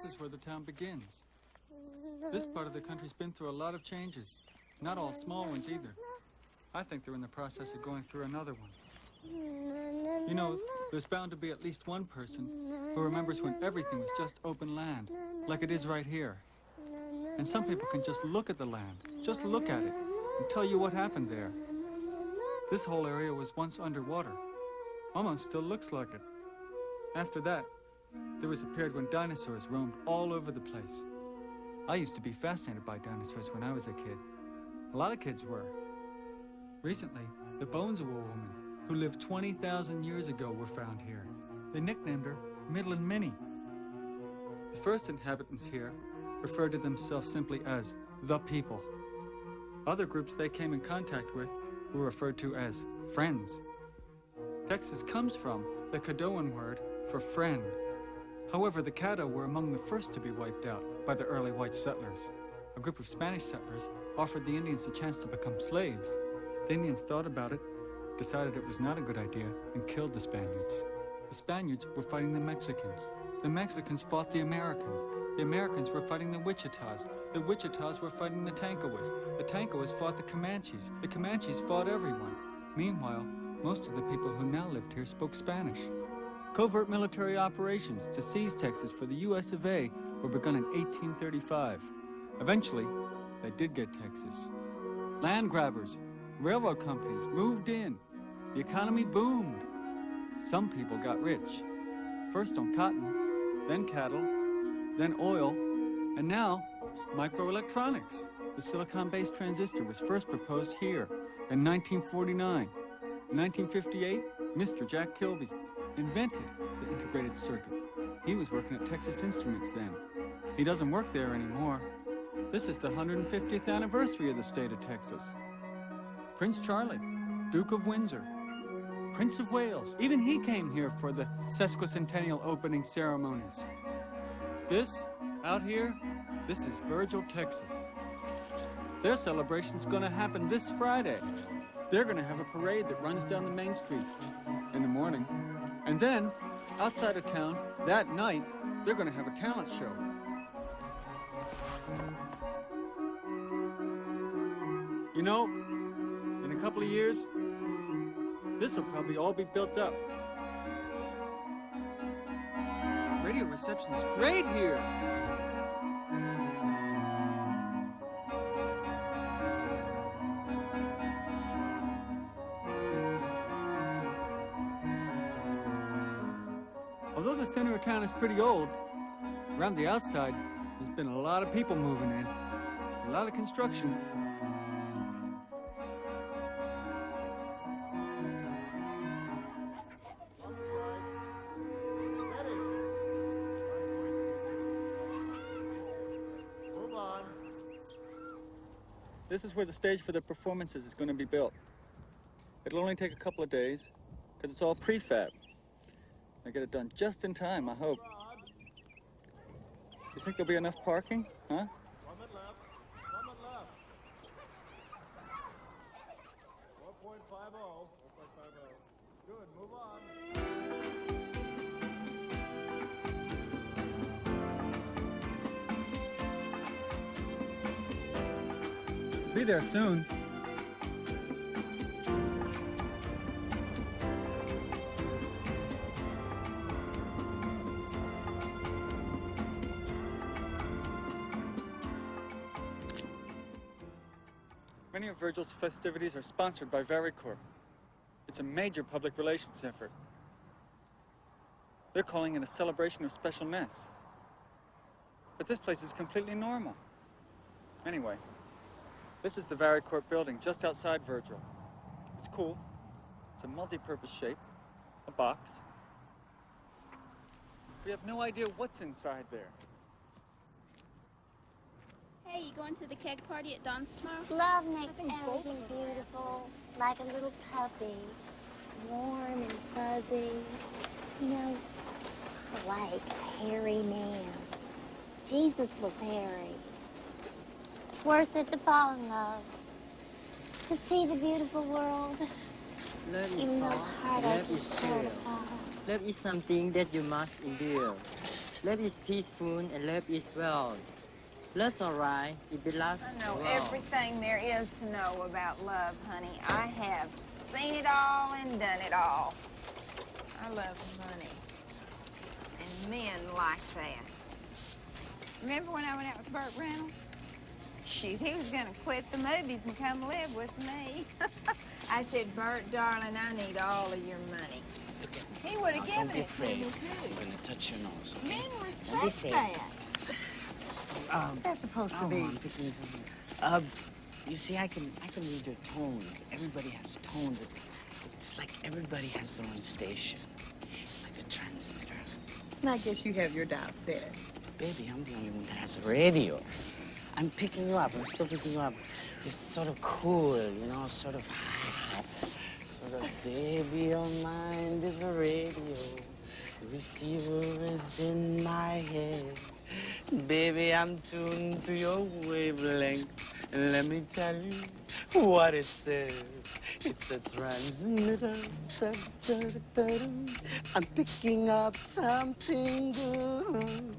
This is where the town begins. This part of the country's been through a lot of changes. Not all small ones either. I think they're in the process of going through another one. You know, there's bound to be at least one person who remembers when everything was just open land, like it is right here. And some people can just look at the land, just look at it, and tell you what happened there. This whole area was once underwater. Almost still looks like it. After that, there was a period when dinosaurs roamed all over the place. I used to be fascinated by dinosaurs when I was a kid. A lot of kids were. Recently, the bones of a woman who lived 20,000 years ago were found here. They nicknamed her Midland Minnie. The first inhabitants here referred to themselves simply as the people. Other groups they came in contact with were referred to as friends. Texas comes from the Caddoan word for friend. However, the Caddo were among the first to be wiped out by the early white settlers. A group of Spanish settlers offered the Indians a chance to become slaves. The Indians thought about it, decided it was not a good idea, and killed the Spaniards. The Spaniards were fighting the Mexicans. The Mexicans fought the Americans. The Americans were fighting the Wichitas. The Wichitas were fighting the Tankawas. The Tankawas fought the Comanches. The Comanches fought everyone. Meanwhile, most of the people who now lived here spoke Spanish. Covert military operations to seize Texas for the U.S. of A. were begun in 1835. Eventually, they did get Texas. Land grabbers, railroad companies moved in. The economy boomed. Some people got rich. First on cotton, then cattle, then oil, and now microelectronics. The silicon-based transistor was first proposed here in 1949. In 1958, Mr. Jack Kilby invented the integrated circuit. He was working at Texas Instruments then. He doesn't work there anymore. This is the 150th anniversary of the state of Texas. Prince Charlie, Duke of Windsor, Prince of Wales, even he came here for the sesquicentennial opening ceremonies. This, out here, this is Virgil, Texas. Their celebration's gonna happen this Friday. They're gonna have a parade that runs down the main street in the morning. And then, outside of town, that night, they're gonna have a talent show. You know, in a couple of years, this will probably all be built up. Radio reception's great here. Although the center of town is pretty old, around the outside, there's been a lot of people moving in, a lot of construction. This is where the stage for the performances is going to be built. It'll only take a couple of days, because it's all prefab. I get it done just in time, I hope. You think there'll be enough parking, huh? 1 minute left. 1 minute left. 4.50. 4.50. Good, move on. Be there soon. Many of Virgil's festivities are sponsored by Vericorp. It's a major public relations effort. They're calling it a celebration of special mess. But this place is completely normal. Anyway, this is the Vericorp building just outside Virgil. It's cool. It's a multi-purpose shape, a box. We have no idea what's inside there. Hey, you going to the keg party at Dawn's tomorrow? Love makes everything beautiful, like a little puppy, warm and fuzzy. You know, like a hairy man. Jesus was hairy. It's worth it to fall in love, to see the beautiful world. Love is Even though soft, heartache love is is sure to real. fall. Love is something that you must endure. Love is peaceful and love is well. Love's alright if it lasts I know long. everything there is to know about love, honey. I have seen it all and done it all. I love money. And men like that. Remember when I went out with Burt Reynolds? Shoot, he was gonna quit the movies and come live with me. I said, Burt, darling, I need all of your money. He would have given Don't be it to me, afraid. too. I'm gonna touch your nose, okay? Men Don't be respect afraid. that. Um, What's that supposed to oh, be? I'm picking something. You see, I can read your tones. Everybody has tones. It's like everybody has their own station, like a transmitter. And I guess you have your dial set. Baby, I'm the only one that has a radio. I'm picking you up. I'm still picking you up. You're sort of cool, you know, sort of hot. Sort of, baby, your mind is a radio. The receiver is in my head. Baby, I'm tuned to your wavelength. And let me tell you what it says. It's a transmitter. I'm picking up something good.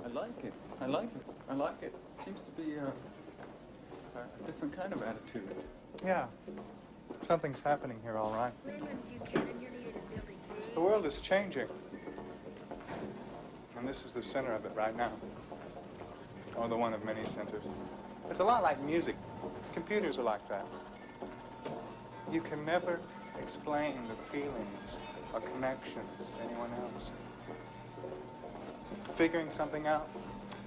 I like it. I like it. I like it. Seems to be a different kind of attitude. Yeah. Something's happening here, all right. The world is changing. And this is the center of it right now. Or the one of many centers. It's a lot like music. Computers are like that. You can never explain the feelings or connections to anyone else. Figuring something out,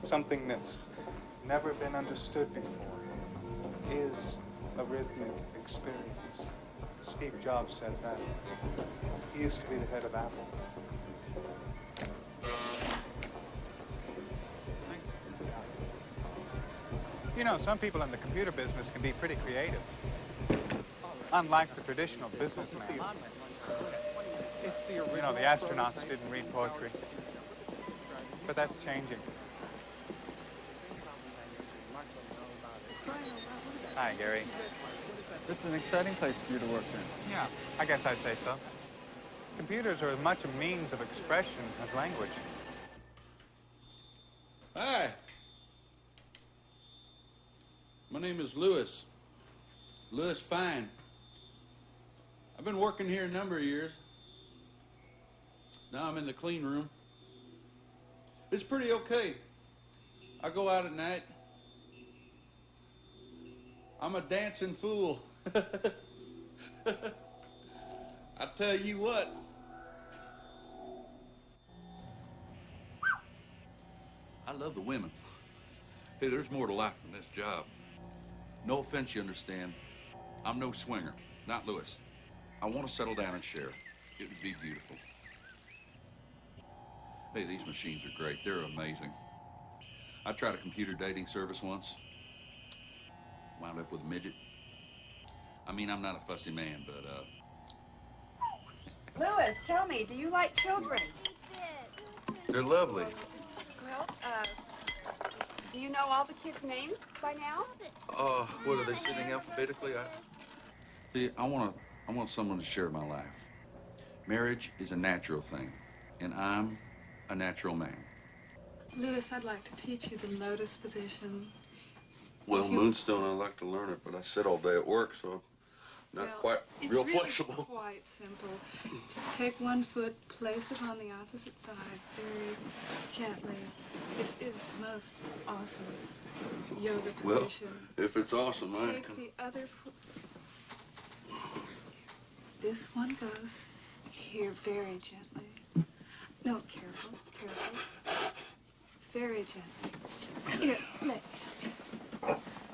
something that's never been understood before, is a rhythmic experience. Steve Jobs said that. He used to be the head of Apple. You know, some people in the computer business can be pretty creative. Unlike the traditional businessman. You know, the astronauts didn't read poetry. But that's changing. Hi, Gary. This is an exciting place for you to work in. Yeah, I guess I'd say so. Computers are as much a means of expression as language. Hi. My name is Lewis. Lewis Fine. I've been working here a number of years. Now I'm in the clean room. It's pretty okay. I go out at night. I'm a dancing fool. I tell you what. I love the women. Hey, there's more to life than this job. No offense, you understand. I'm no swinger, not Lewis. I want to settle down and share. It would be beautiful. Hey, these machines are great. They're amazing. I tried a computer dating service once. Wound up with a midget. I mean, I'm not a fussy man, but, Lewis, tell me, do you like children? they're lovely. Well, do you know all the kids' names by now? What, are they sitting alphabetically? I want someone to share my life. Marriage is a natural thing, and I'm a natural man. Lewis, I'd like to teach you the lotus position. Well, Moonstone, I'd like to learn it, but I sit all day at work, so I'm not quite real flexible. It's quite simple. Just take one foot, place it on the opposite side very gently. This is most awesome yoga position. Well, if it's awesome, I Take can. the other foot. This one goes here very gently. No, careful, careful. Very gently. Here, let.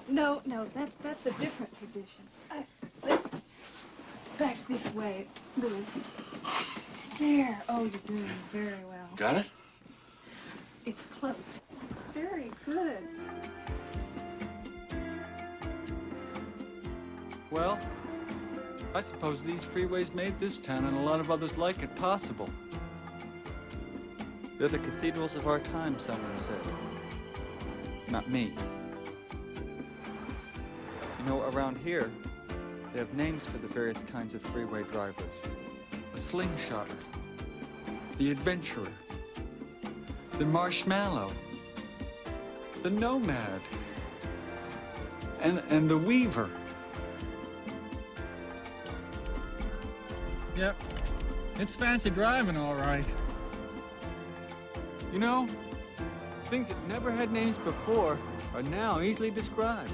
No, that's a different position. Back this way, Lewis. There. Oh, you're doing very well. Got it? It's close. Very good. Well, I suppose these freeways made this town and a lot of others like it possible. They're the cathedrals of our time, someone said. Not me. You know, around here, they have names for the various kinds of freeway drivers. The slingshotter. The adventurer. the marshmallow, the nomad, and the weaver. Yep, it's fancy driving, all right. You know, things that never had names before are now easily described.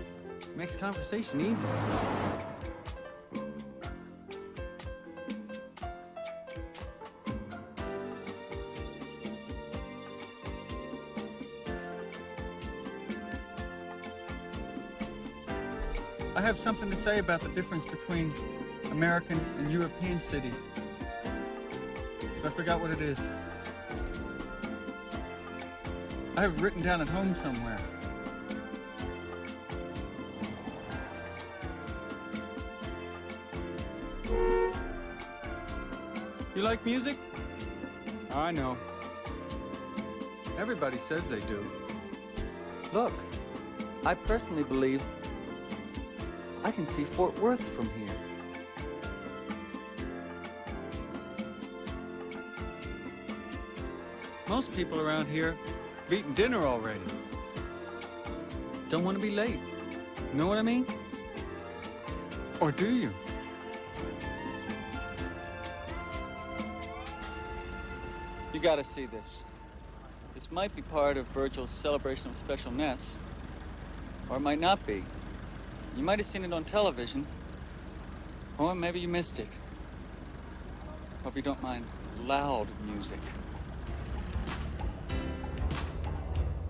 Makes conversation easy. I have something to say about the difference between American and European cities. But I forgot what it is. I have it written down at home somewhere. You like music? I know. Everybody says they do. Look, I personally believe I can see Fort Worth from here. Most people around here have eaten dinner already. Don't want to be late. Know what I mean? Or do you? You gotta see this. This might be part of Virgil's celebration of special nests, or it might not be. You might have seen it on television, or maybe you missed it. Hope you don't mind loud music.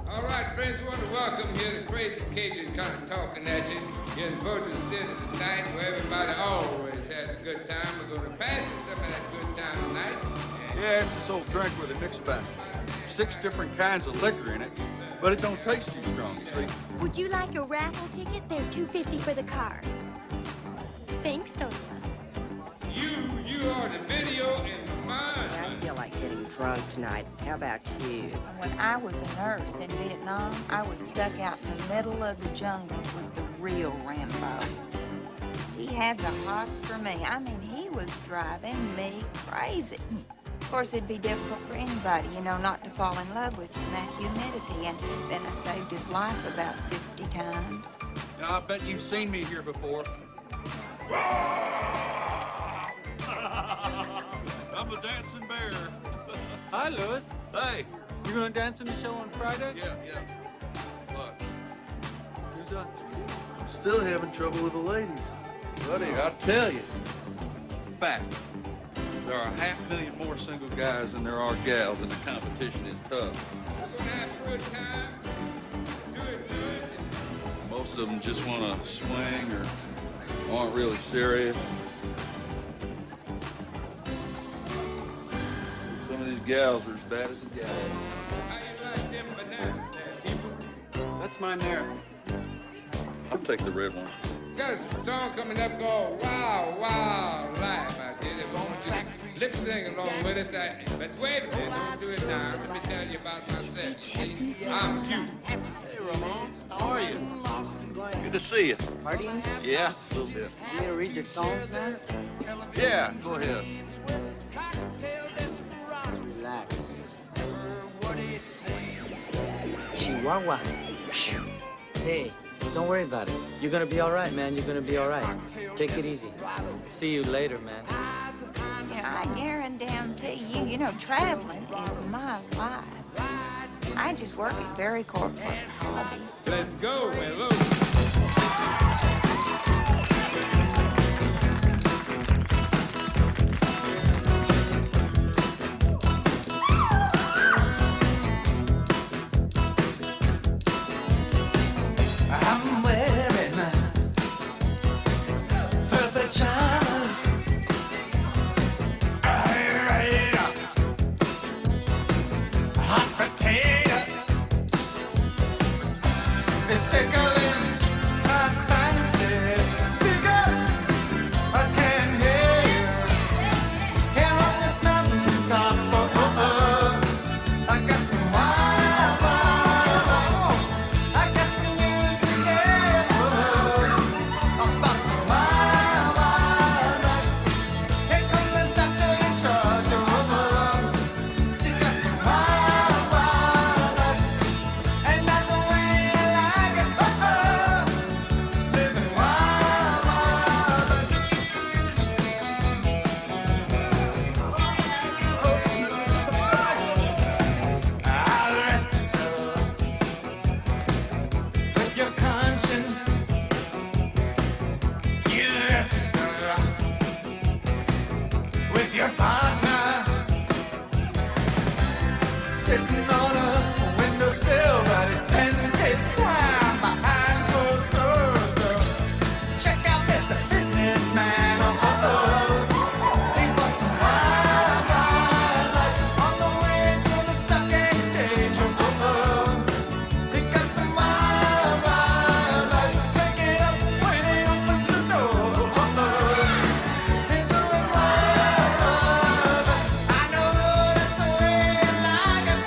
All right, friends, we want to welcome here the Crazy Cajun kind of talking at you here in Virgil City tonight, where everybody always has a good time. We're going to pass you some of that good time tonight. Yeah, it's this old drink with a mix about 6 different kinds of liquor in it, but it don't taste too strong, you see. Would you like a raffle ticket? They're $2.50 for the car. Thanks, Sonia. You are the video in mine. I feel like getting drunk tonight. How about you? When I was a nurse in Vietnam, I was stuck out in the middle of the jungle with the real Rambo. He had the hots for me. I mean, he was driving me crazy. Of course, it'd be difficult for anybody, you know, not to fall in love with you in that humidity. And then I saved his life about 50 times. Now, I bet you've seen me here before. I'm the dancing bear. Hi, Louis. Hey. You gonna dance in the show on Friday? Yeah. What? Excuse us. I'm still having trouble with the ladies. Buddy, I'll tell you. Fact. There are 500,000 more single guys than there are gals, and the competition is tough. We're going to have a good time. Do it good. Most of them just want to swing or aren't really serious. Some of these gals are as bad as the guys. How you like them bananas there, people? That's mine there. I'll take the red one. We got a song coming up called Wild Wild Life out here. They want you to lip sing along with us. But wait a minute, don't do it now. Let me tell you about myself. See, I'm cute. Hey, Ramon. How are you? Good to see you. Partying? Yeah, a little bit. You gonna read your songs, man? Yeah, go ahead. Relax. Chihuahua. Hey, don't worry about it. You're gonna be all right, man. You're gonna be all right. Take it easy. See you later, man. Yeah, I guarantee you, you know, traveling is my life. I just work it very corporate hobby. Let's go, Willow. I'm wearing my fur pajamas. Hot potato. It's tickling sitting on a windowsill, but he spends his time behind closed doors. So check out Mr. Businessman. He bought some wild, wild life on the way to the stock exchange. He got some wild, wild life. Pick it up when he opens the door. He's doing wild, wild life. I know that's the way you like it.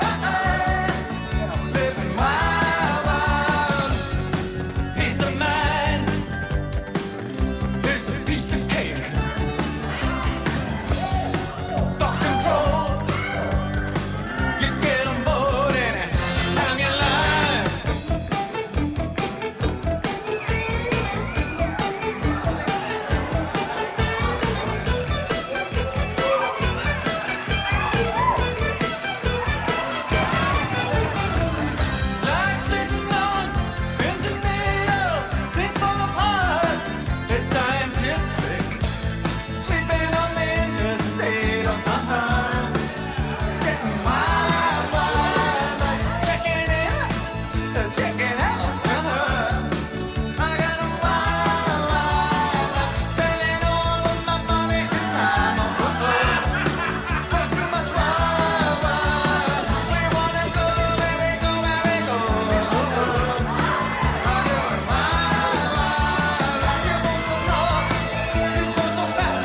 Living wild, wild. Peace of mind. Here's a piece of cake. Thought control. You get on board anytime you like. Like sitting on pins and needles, things fall apart. It's scientific. Sleeping on the interstate. Getting wild, wild, checking in, checking out. I got a wild, wild, spending all of my money and time. Talk too much wild, wild. We wanna go where we go, where we go. I do it wild, wild. You go so tall, you go so fast.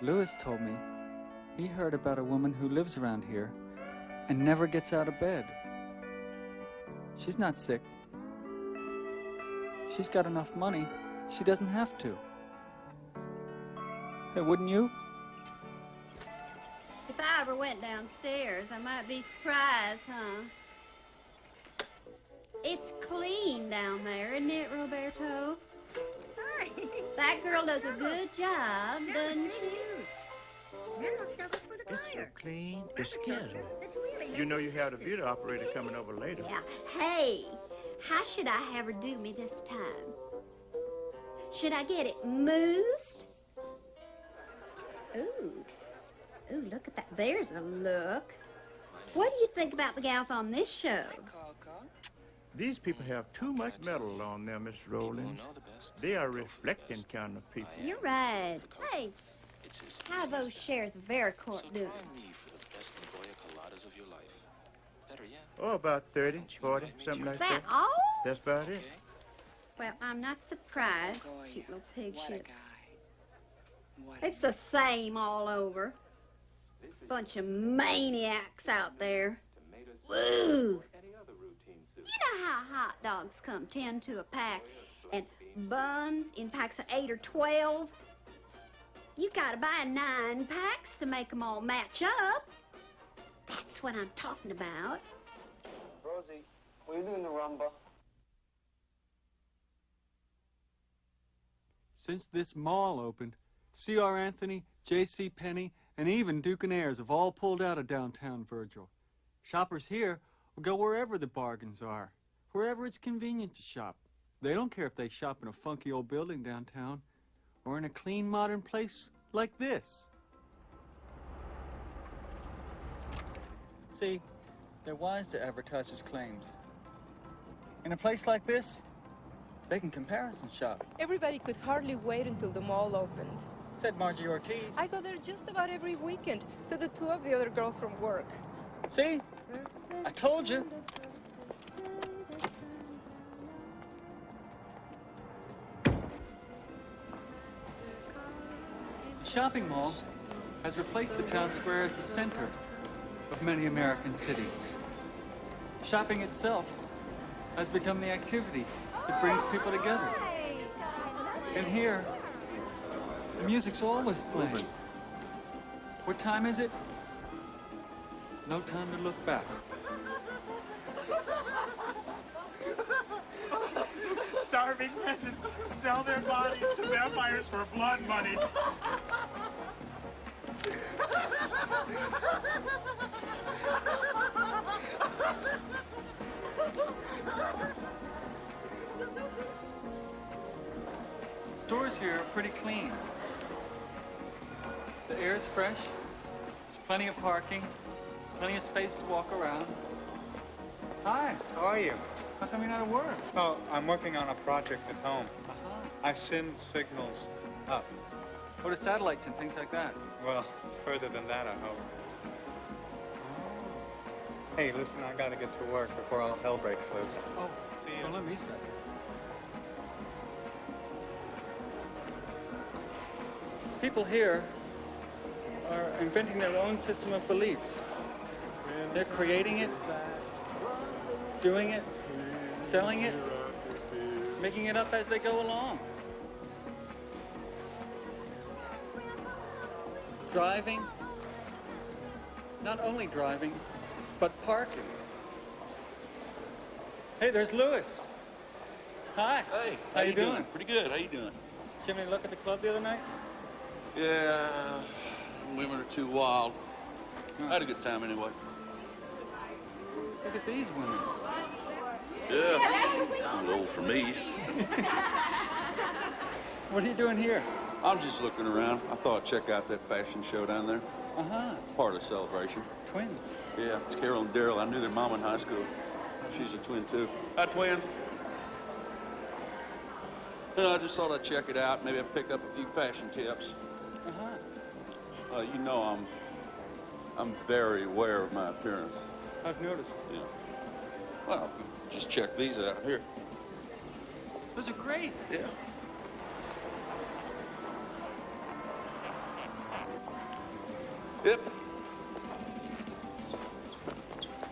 Lewis told me he heard about a woman who lives around here and never gets out of bed. She's not sick. She's got enough money, she doesn't have to. Hey, wouldn't you? If I ever went downstairs, I might be surprised, huh? It's clean down there, isn't it, Roberto? That girl does a good job, doesn't she? It's so clean, it scares me. You know you have the beauty operator coming over later. Yeah. Hey, how should I have her do me this time? Should I get it moosed? Ooh, look at that. There's a look. What do you think about the gals on this show? These people have too much metal on them, Miss Rowland. They are reflecting kind of people. You're right. Hey, how are those shares of Vericourt doing? Oh, about 30, 40, something like that. That all? That's about it. Well, I'm not surprised. Cute little pig shits. It's the same all over. Bunch of maniacs out there. Woo! You know how hot dogs come 10 to a pack and buns in packs of 8 or 12? You gotta buy 9 packs to make them all match up. That's what I'm talking about. Rosie, were you doing the rumba? Since this mall opened, C.R. Anthony, J.C. Penney, and even Duke and Ayers have all pulled out of downtown Virgil. Shoppers here will go wherever the bargains are, wherever it's convenient to shop. They don't care if they shop in a funky old building downtown or in a clean, modern place like this. See, they're wise to advertisers' claims. In a place like this, They can comparison shop. Everybody could hardly wait until the mall opened. Said Margie Ortiz. I go there just about every weekend, so do two of the other girls from work. See? I told you. The shopping mall has replaced the town square as the center of many American cities. Shopping itself has become the activity that brings people together. And here, the music's always playing. What time is it? No time to look back. Starving peasants sell their bodies to vampires for blood money. Stores here are pretty clean. The air is fresh. There's plenty of parking, plenty of space to walk around. Hi, how are you? How come you're not at work? Oh, I'm working on a project at home. Uh-huh. I send signals up. What are satellites and things like that? Well, further than that, I hope. Hey, listen, I gotta get to work before all hell breaks loose. Oh, see you. Don't let me start. People here are inventing their own system of beliefs. They're creating it, doing it, selling it, making it up as they go along. Driving, not only driving, but parking. Hey, there's Lewis. Hi. Hey, How you doing? Pretty good. How you doing? Did you have any luck at the club the other night? Yeah, women are too wild. I had a good time anyway. Look at these women. Yeah, a little old for me. What are you doing here? I'm just looking around. I thought I'd check out that fashion show down there. Uh-huh. Part of the celebration. Twins. Yeah, it's Carol and Daryl. I knew their mom in high school. She's a twin, too. Hi, twin. I just thought I'd check it out. Maybe I'd pick up a few fashion tips. Uh-huh. You know I'm very aware of my appearance. I've noticed. Yeah. Well, just check these out here. Those are great. Yeah. Yep.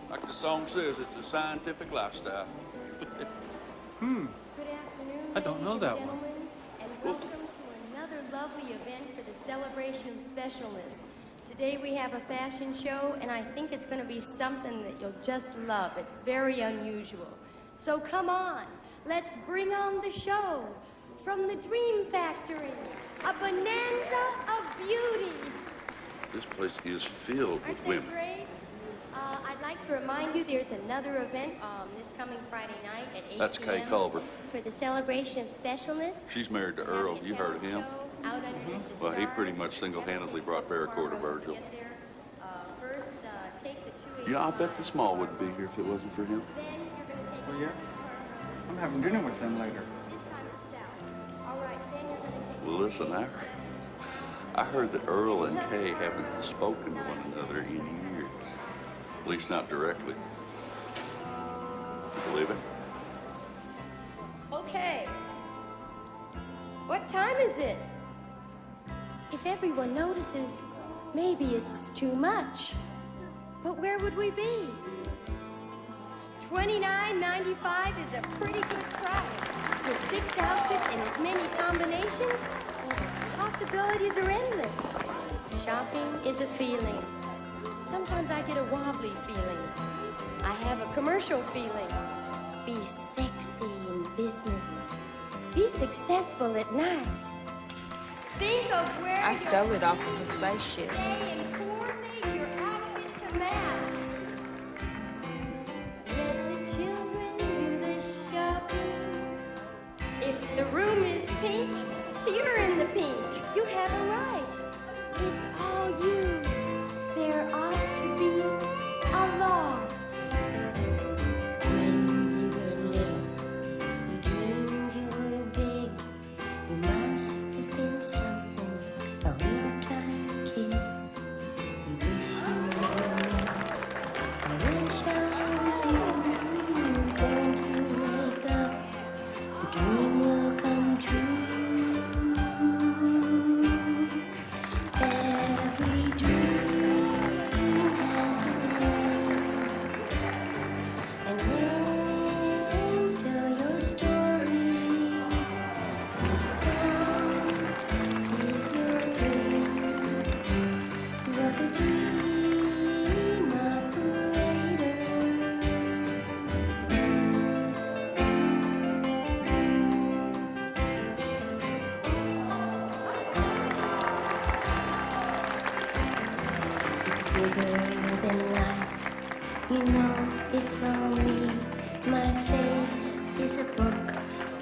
Like the song says, it's a scientific lifestyle. Good afternoon, I don't know ladies that and one. gentlemen, and welcome to another lovely event for the celebration of specialness. Today we have a fashion show, and I think it's going to be something that you'll just love. It's very unusual. So come on, let's bring on the show. From the Dream Factory, a bonanza of beauty. This place is filled with Aren't they women. great? I'd like to remind you there's another event this coming Friday night at 8 That's Kay p.m. Culver. for the celebration of specialness. She's married to Earl. You heard of him? Out underneath the Well, he stars. pretty much single-handedly brought Paracord to Virgil. Get there. First, take the 285. You know, I bet this mall wouldn't be here if it wasn't for him. Then you're going to take Well, yeah. I'm having dinner with them later. this time it's south. All right, then you're going to take Well, listen, I heard that Earl and Kay haven't spoken to one another in years. At least not directly. You believe it? Okay. What time is it? If everyone notices, maybe it's too much. But where would we be? $29.95 is a pretty good price. With 6 outfits and as many combinations, well, the possibilities are endless. Shopping is a feeling. Sometimes I get a wobbly feeling. I have a commercial feeling. Be sexy in business. Be successful at night. Think of where I stole it off of a spaceship. and coordinate your outfit to match. Let the children do the shopping. If the room is pink, you're in the pink. You have a right. It's all you. There ought to be a law. When you were little, you dreamed you saw me. My face is a book,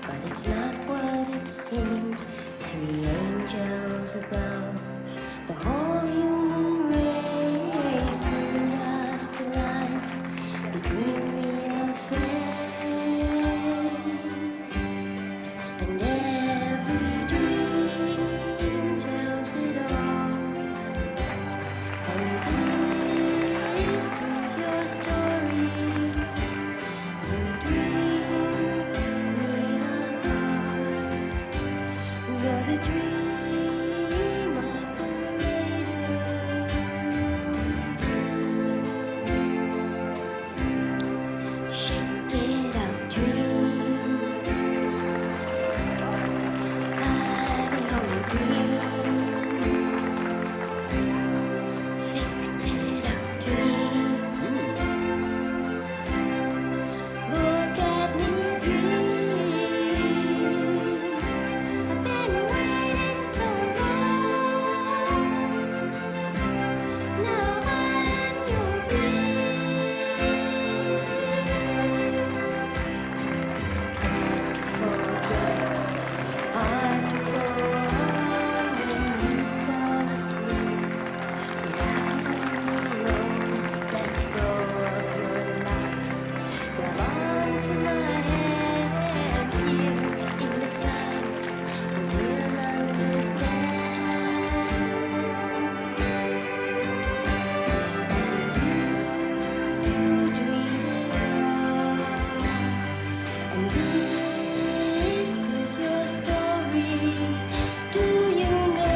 but it's not what it seems. 3 angels above, the whole human race bring us to life between real face. And every dream tells it all. And this is your story. You dream me a heart. You're the dream operator. Shake it up, dream. Hidey-ho, dream. Fix it up, dream. Look at me, dream. I've been waiting so long. Now I'm your dream. To forget, hard to go on when you fall asleep. Now alone, let go of your life. Grab onto my hand here in the clouds, and we'll understand. You dream it all, and this is your story. Do you know?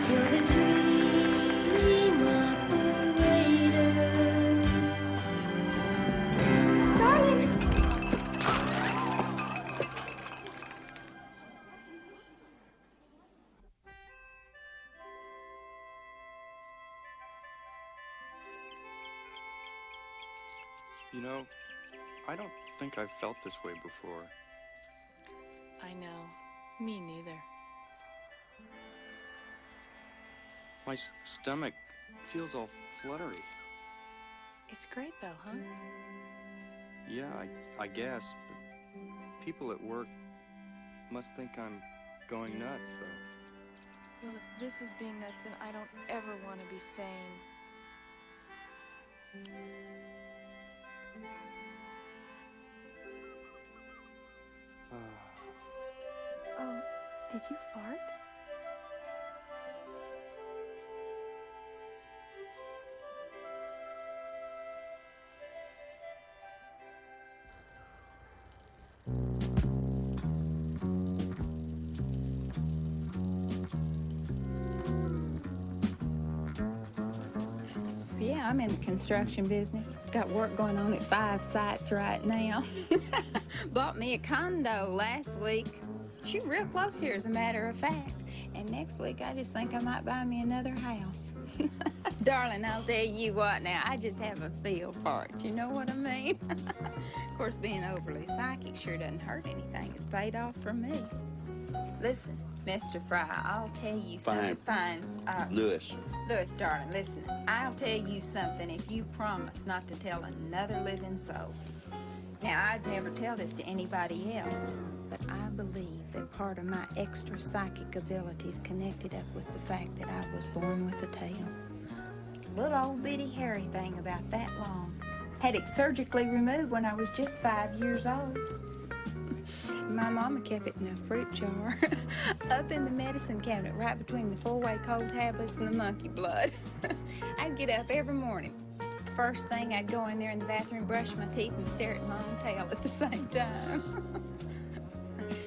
You're the dream operator. Darling! You know, I don't think I've felt this way before. I know. Me neither. My stomach feels all fluttery. It's great though, huh? Yeah, I guess, but people at work must think I'm going nuts, though. Well, if this is being nuts, then I don't ever want to be sane. Oh, did you fart? Yeah, I'm in the construction business. Got work going on at 5 sites right now. Bought me a condo last week. She's real close here, as a matter of fact. And next week, I just think I might buy me another house. Darling, I'll tell you what now, I just have a feel for it. You know what I mean? Of course, being overly psychic sure doesn't hurt anything. It's paid off for me. Listen, Mr. Fry, I'll tell you something. Fine. Lewis. Lewis, darling, listen. I'll tell you something if you promise not to tell another living soul. Now, I'd never tell this to anybody else, but I believe that part of my extra psychic abilities connected up with the fact that I was born with a tail. Little old bitty hairy thing about that long. Had it surgically removed when I was just 5 years old. My mama kept it in a fruit jar up in the medicine cabinet right between the 4-way cold tablets and the monkey blood. I'd get up every morning. First thing, I'd go in there in the bathroom, brush my teeth, and stare at my own tail at the same time.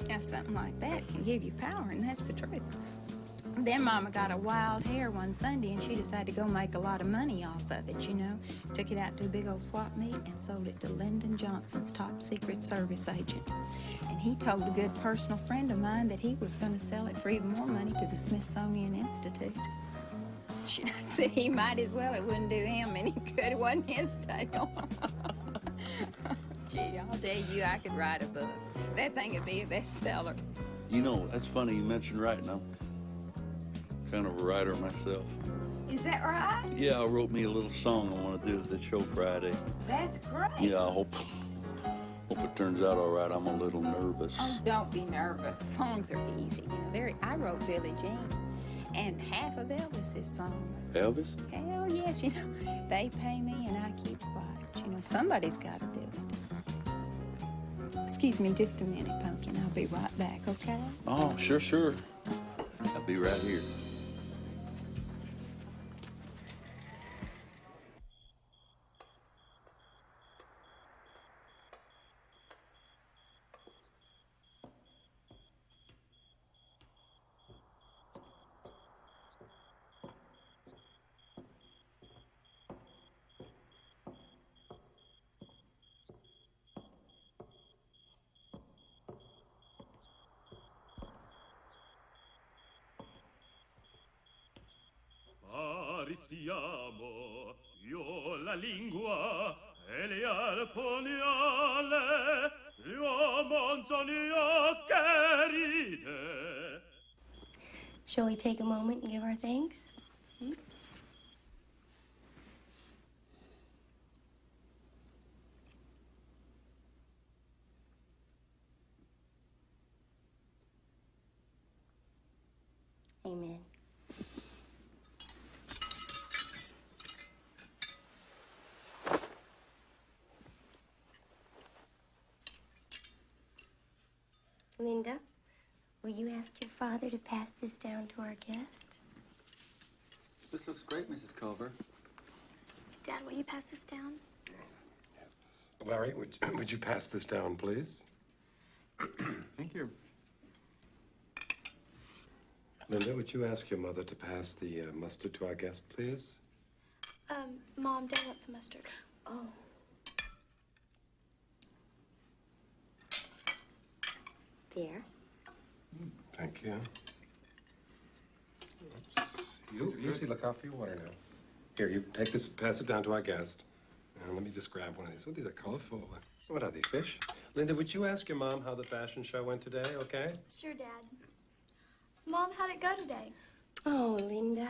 Now, something like that can give you power, and that's the truth. Then Mama got a wild hair one Sunday, and she decided to go make a lot of money off of it, you know. Took it out to a big old swap meet and sold it to Lyndon Johnson's top secret service agent. And he told a good personal friend of mine that he was going to sell it for even more money to the Smithsonian Institute. She said he might as well. It wouldn't do him any good. It wasn't his tail. Gee, I'll tell you, I could write a book. That thing would be a bestseller. You know, that's funny you mentioned writing. I'm kind of a writer myself. Is that right? Yeah, I wrote me a little song I want to do at the show Friday. That's great. Yeah, I hope it turns out all right. I'm a little nervous. Oh, don't be nervous. Songs are easy. I wrote Billie Jean and half of Elvis's songs. Elvis? Hell yes, they pay me and I keep quiet. Somebody's got to do it. Excuse me just a minute, Pumpkin. I'll be right back, okay? Oh, sure. I'll be right here. Parisiamo, io la lingua e le al pugnale, l'uomo io che ride. Shall we take a moment and give our thanks? Amen. Linda, will you ask your father to pass this down to our guest? This looks great, Mrs. Culver. Dad, will you pass this down? Larry, would you pass this down, please? Thank you. Linda, would you ask your mother to pass the mustard to our guest, please? Mom, Dad wants some mustard. Oh. There. Thank you. Oops. You easy, look out for your water now. Here, you take this, pass it down to our guest. Now, let me just grab one of these. Oh, these are colorful. What are they, fish? Linda, would you ask your mom how the fashion show went today, okay? Sure, Dad. Mom, how'd it go today? Oh, Linda,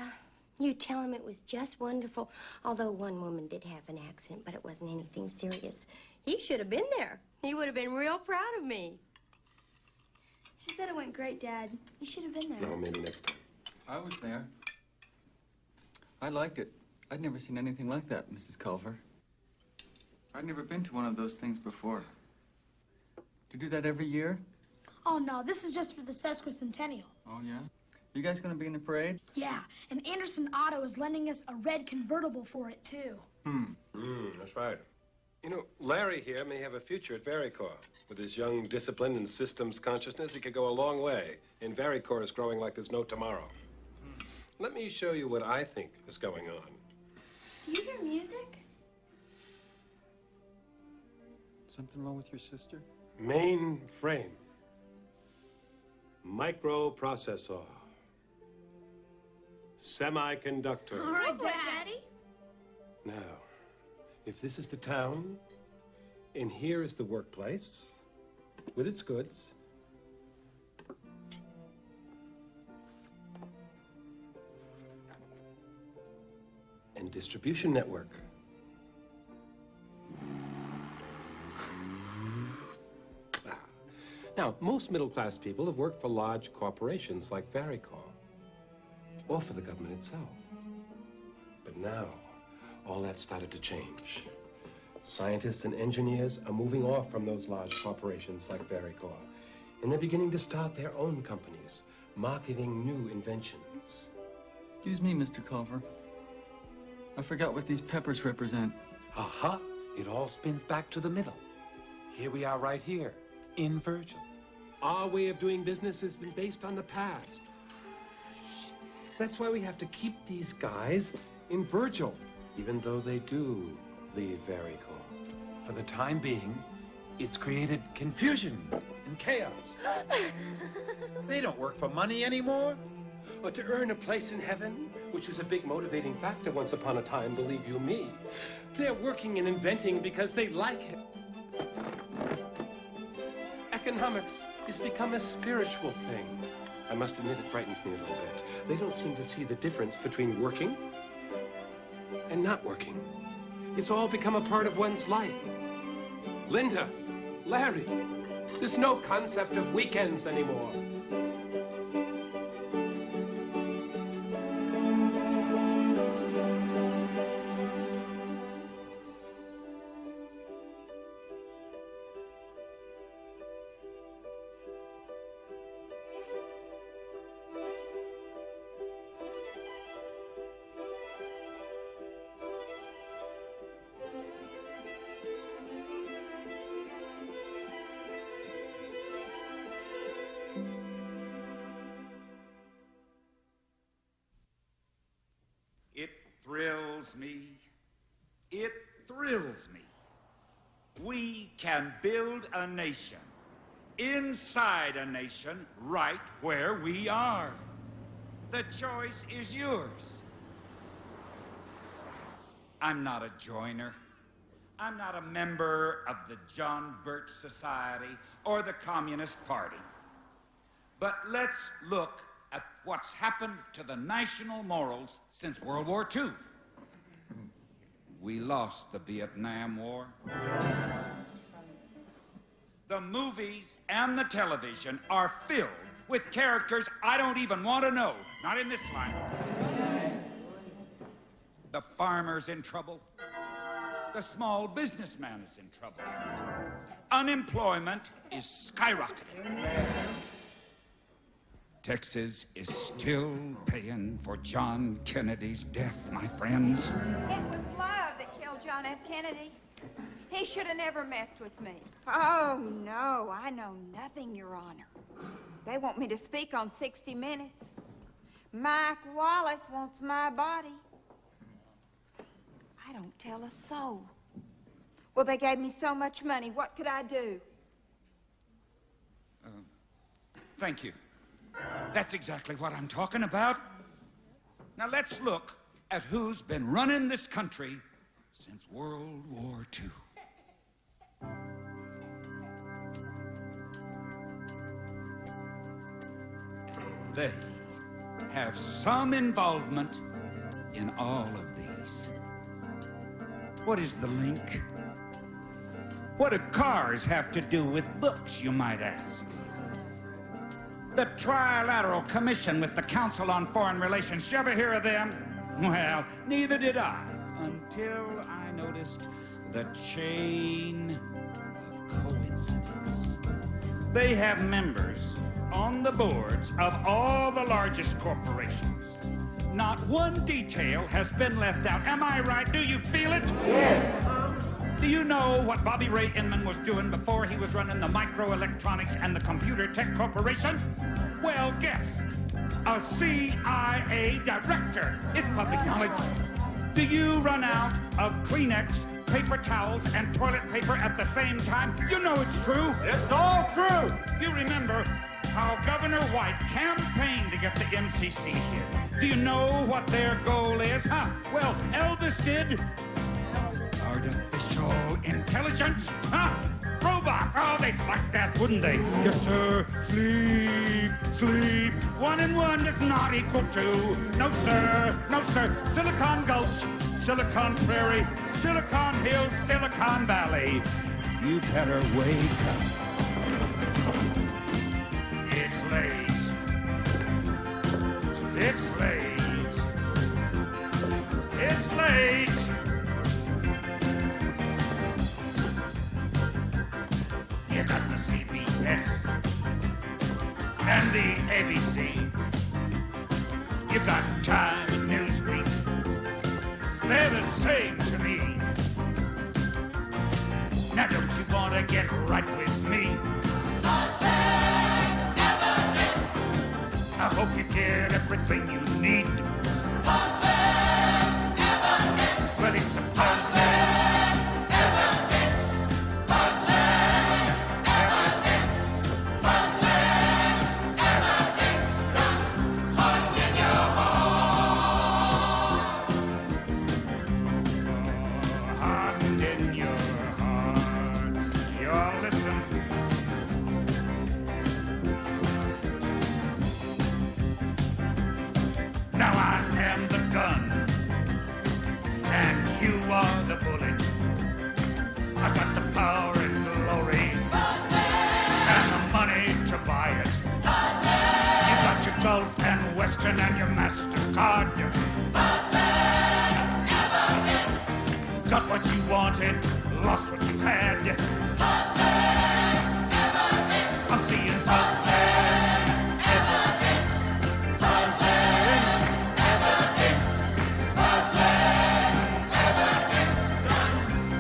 you tell him it was just wonderful. Although one woman did have an accident, but it wasn't anything serious. He should have been there. He would have been real proud of me. She said it went great, Dad. You should have been there. No, maybe next time. I was there. I liked it. I'd never seen anything like that, Mrs. Culver. I'd never been to one of those things before. Do you do that every year? Oh, no, this is just for the sesquicentennial. Oh, yeah? You guys gonna be in the parade? Yeah, and Anderson Auto is lending us a red convertible for it, too. That's right. Larry here may have a future at Varicorps. With his young discipline and systems consciousness, he could go a long way. And Varicorps is growing like there's no tomorrow. Let me show you what I think is going on. Do you hear music? Something wrong with your sister? Mainframe. Microprocessor. Semiconductor. All right, Daddy. Now, if this is the town, and here is the workplace, with its goods, and distribution network. Now, most middle-class people have worked for large corporations like Varicorps, or for the government itself. But now, all that started to change. Scientists and engineers are moving off from those large corporations like Varicorps, and they're beginning to start their own companies, marketing new inventions. Excuse me, Mr. Culver. I forgot what these peppers represent. Aha! It all spins back to the middle. Here we are right here, in Virgil. Our way of doing business has been based on the past. That's why we have to keep these guys in Virgil, even though they do leave Varicorps. For the time being, it's created confusion and chaos. They don't work for money anymore. Or to earn a place in heaven, which was a big motivating factor once upon a time, believe you me. They're working and inventing because they like it. Economics has become a spiritual thing. I must admit it frightens me a little bit. They don't seem to see the difference between working and not working. It's all become a part of one's life. Linda, Larry, there's no concept of weekends anymore. It thrills me. It thrills me. We can build a nation inside a nation right where we are. The choice is yours. I'm not a joiner. I'm not a member of the John Birch Society or the Communist Party. But let's look at what's happened to the national morals since World War II. We lost the Vietnam War. The movies and the television are filled with characters I don't even want to know, not in this line. The farmer's in trouble. The small businessman is in trouble. Unemployment is skyrocketing. Texas is still paying for John Kennedy's death, my friends. It was love that killed John F. Kennedy. He should have never messed with me. Oh, no, I know nothing, Your Honor. They want me to speak on 60 Minutes. Mike Wallace wants my body. I don't tell a soul. Well, they gave me so much money. What could I do? Thank you. That's exactly what I'm talking about. Now let's look at who's been running this country since World War II. They have some involvement in all of these. What is the link? What do cars have to do with books, you might ask? The Trilateral Commission with the Council on Foreign Relations. You ever hear of them? Well, neither did I, until I noticed the chain of coincidence. They have members on the boards of all the largest corporations. Not one detail has been left out. Am I right? Do you feel it? Yes. Do you know what Bobby Ray Inman was doing before he was running the Microelectronics and the Computer Tech Corporation? Well, guess. A CIA director. It's public knowledge. Do you run out of Kleenex, paper towels, and toilet paper at the same time? You know it's true. It's all true. You remember how Governor White campaigned to get the MCC here. Do you know what their goal is? Huh? Well, Elvis did. Artificial intelligence? Huh? Robots. Oh, they'd like that, wouldn't they? Yes, sir. Sleep, sleep. 1 and 1 does not equal 2. No, sir. No, sir. Silicon Gulch, Silicon Prairie, Silicon Hills, Silicon Valley. You better wake up. It's late. It's late. It's late. You got the CBS and the ABC. You got Time and Newsweek. They're the same to me. Now don't you want to get right with me? I hope you get everything you need. Well, it's a puzzle. are the bullet. I got the power and glory and the money to buy it. You got your Gulf and Western and your MasterCard. Got what you wanted, lost what you had. I'm seeing puzzling evidence. Puzzling evidence. Puzzling evidence.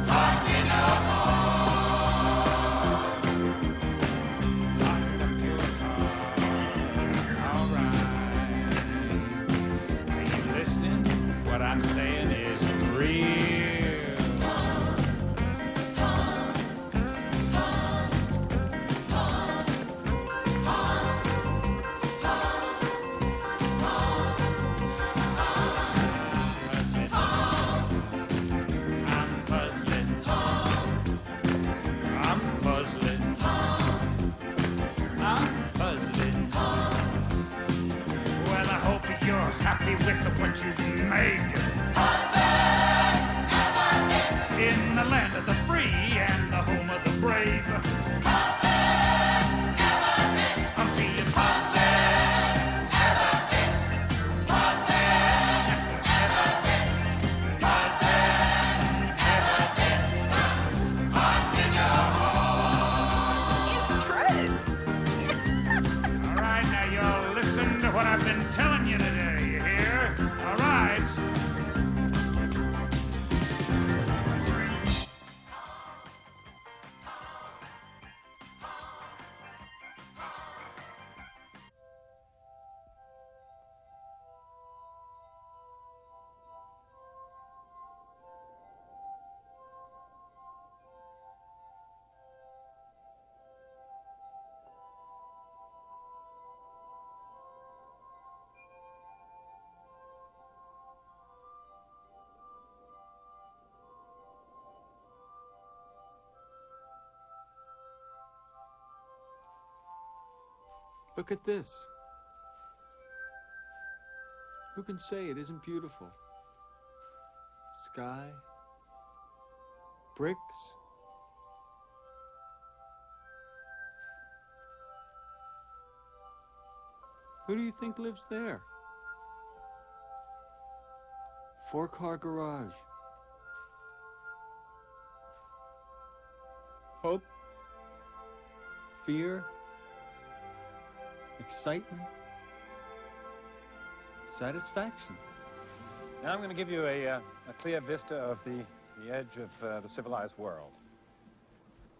Locked in your heart. Locked up your heart. All right. Are you listening? What I'm saying is real. Happy with what you've made. In the land of the free and the home of the brave. I'm seeing positive evidence. Positive evidence. Positive evidence. Locked in your heart. It's true. All right, now y'all listen to what I've been telling you today. All right. Look at this. Who can say it isn't beautiful? Sky, bricks. Who do you think lives there? 4-car garage. Hope, fear, excitement, satisfaction. Now I'm going to give you a clear vista of the edge of the civilized world.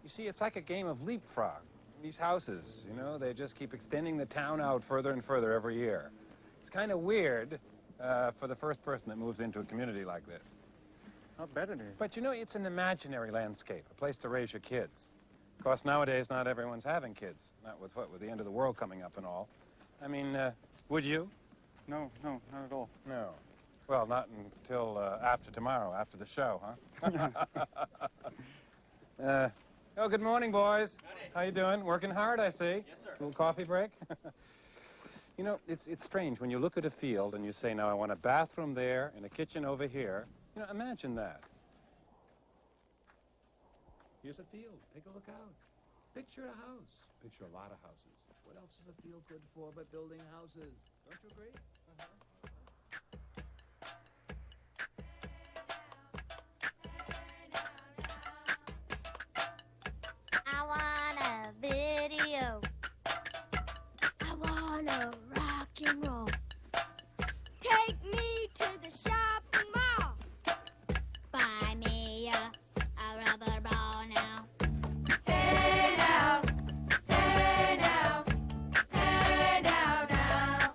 You see, it's like a game of leapfrog. These houses, you know, they just keep extending the town out further and further every year. It's kind of weird for the first person that moves into a community like this. I'll bet it is. But you know, it's an imaginary landscape, a place to raise your kids. Of course, nowadays, not everyone's having kids. Not with with the end of the world coming up and all. I mean, would you? No, not at all. No. Well, not until after tomorrow, after the show, huh? Oh, good morning, boys. Howdy. How you doing? Working hard, I see. Yes, sir. Little coffee break? You know, it's strange when you look at a field and you say, now I want a bathroom there and a kitchen over here. You know, imagine that. Here's a field. Take a look out. Picture a house. Picture a lot of houses. What else is a field good for but building houses? Don't you agree? I want a video. I want a rock and roll. Take me to the shopping mall. Buy me a rubber ball now. Hey now, hey now, hey now, now.